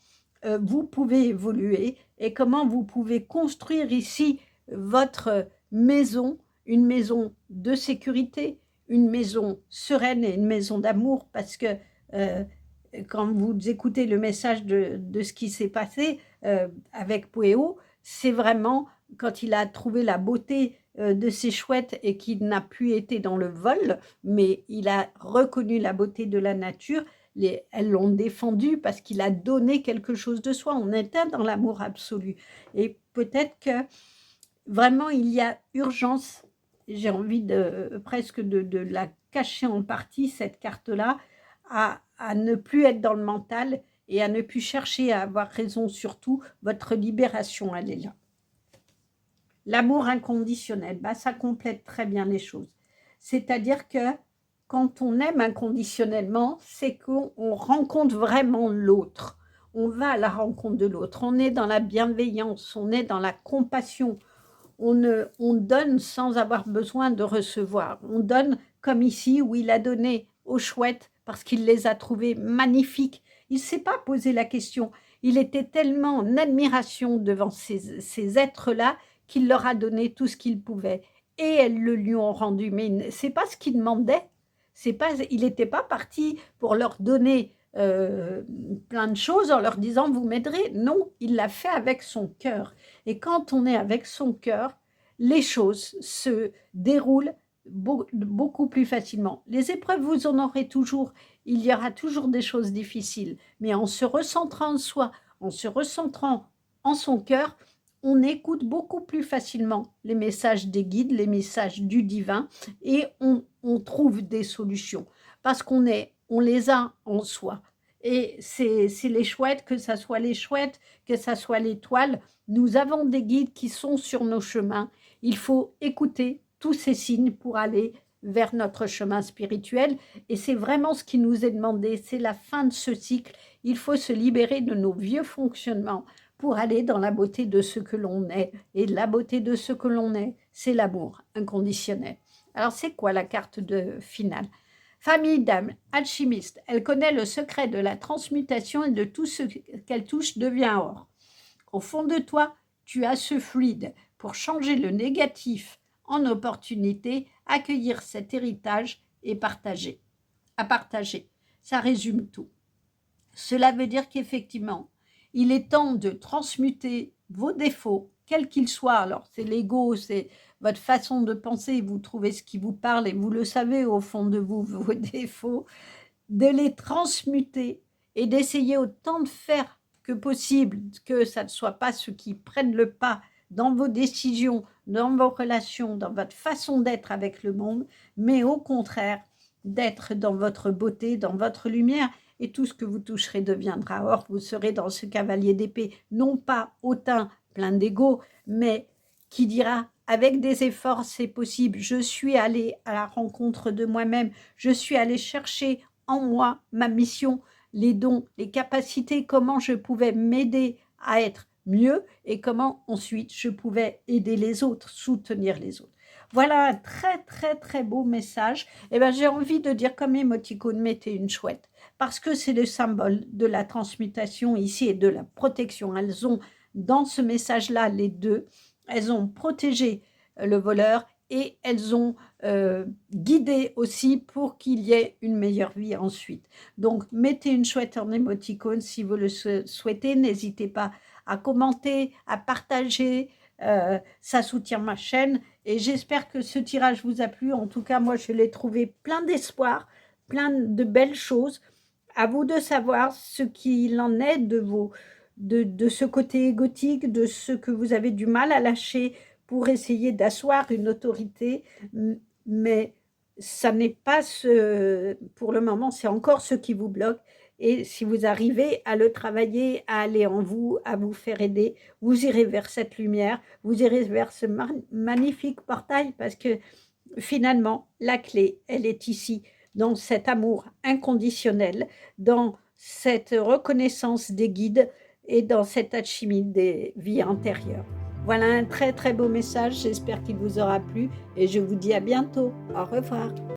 Speaker 1: vous pouvez évoluer et comment vous pouvez construire ici votre maison, une maison de sécurité, une maison sereine et une maison d'amour, parce que quand vous écoutez le message de ce qui s'est passé avec Pueo, c'est vraiment quand il a trouvé la beauté de ces chouettes et qu'il n'a plus été dans le vol, mais il a reconnu la beauté de la nature. Elles l'ont défendu parce qu'il a donné quelque chose de soi. On était dans l'amour absolu. Et peut-être que vraiment, il y a urgence, j'ai envie presque de la cacher en partie, cette carte-là, à ne plus être dans le mental et à ne plus chercher à avoir raison sur tout. Votre libération, elle est là. L'amour inconditionnel, ça complète très bien les choses. C'est-à-dire que quand on aime inconditionnellement, c'est qu'on rencontre vraiment l'autre. On va à la rencontre de l'autre. On est dans la bienveillance, on est dans la compassion. On donne sans avoir besoin de recevoir. On donne comme ici où il a donné aux chouettes parce qu'il les a trouvées magnifiques. Il ne s'est pas posé la question. Il était tellement en admiration devant ces êtres-là qu'il leur a donné tout ce qu'il pouvait. Et elles le lui ont rendu. Mais ce n'est pas ce qu'il demandait. Il n'était pas parti pour leur donner plein de choses en leur disant « vous m'aiderez ». Non, il l'a fait avec son cœur. Et quand on est avec son cœur, les choses se déroulent beaucoup plus facilement. Les épreuves, vous en aurez toujours. Il y aura toujours des choses difficiles. Mais en se recentrant en soi, en se recentrant en son cœur, on écoute beaucoup plus facilement les messages des guides, les messages du divin, et on trouve des solutions. Parce qu'on est on les a en soi. Et c'est les chouettes, que ça soit les chouettes, que ça soit l'étoile, nous avons des guides qui sont sur nos chemins. Il faut écouter tous ces signes pour aller vers notre chemin spirituel. Et c'est vraiment ce qui nous est demandé. C'est la fin de ce cycle. Il faut se libérer de nos vieux fonctionnements pour aller dans la beauté de ce que l'on est. Et la beauté de ce que l'on est, c'est l'amour inconditionnel. Alors, c'est quoi la carte de finale? Famille d'âme, alchimiste, elle connaît le secret de la transmutation et de tout ce qu'elle touche devient or. Au fond de toi, tu as ce fluide pour changer le négatif en opportunité, accueillir cet héritage et partager. À partager, ça résume tout. Cela veut dire qu'effectivement, il est temps de transmuter vos défauts, quels qu'ils soient. Alors, c'est l'ego, c'est votre façon de penser, vous trouvez ce qui vous parle et vous le savez au fond de vous, vos défauts, de les transmuter et d'essayer autant de faire que possible, que ça ne soit pas ceux qui prennent le pas dans vos décisions, dans vos relations, dans votre façon d'être avec le monde, mais au contraire, d'être dans votre beauté, dans votre lumière, et tout ce que vous toucherez deviendra or. Vous serez dans ce cavalier d'épée, non pas hautain, plein d'ego, mais qui dira avec des efforts, c'est possible. Je suis allée à la rencontre de moi-même. Je suis allée chercher en moi ma mission, les dons, les capacités, comment je pouvais m'aider à être mieux et comment ensuite je pouvais aider les autres, soutenir les autres. Voilà un très, très, très beau message. Et ben, j'ai envie de dire comme émoticône, mettez une chouette. Parce que c'est le symbole de la transmutation ici et de la protection. Elles ont, dans ce message-là, les deux, elles ont protégé le voleur et elles ont guidé aussi pour qu'il y ait une meilleure vie ensuite. Donc, mettez une chouette en émoticône si vous le souhaitez. N'hésitez pas à commenter, à partager. Ça soutient ma chaîne et j'espère que ce tirage vous a plu. En tout cas, moi, je l'ai trouvé plein d'espoir, plein de belles choses. À vous de savoir ce qu'il en est de ce côté égotique, de ce que vous avez du mal à lâcher pour essayer d'asseoir une autorité, mais ça n'est pas ce, pour le moment, c'est encore ce qui vous bloque. Et si vous arrivez à le travailler, à aller en vous, à vous faire aider, vous irez vers cette lumière, vous irez vers ce magnifique portail parce que finalement, la clé, elle est ici, dans cet amour inconditionnel, dans cette reconnaissance des guides et dans cette alchimie des vies antérieures. Voilà un très très beau message, j'espère qu'il vous aura plu et je vous dis à bientôt. Au revoir.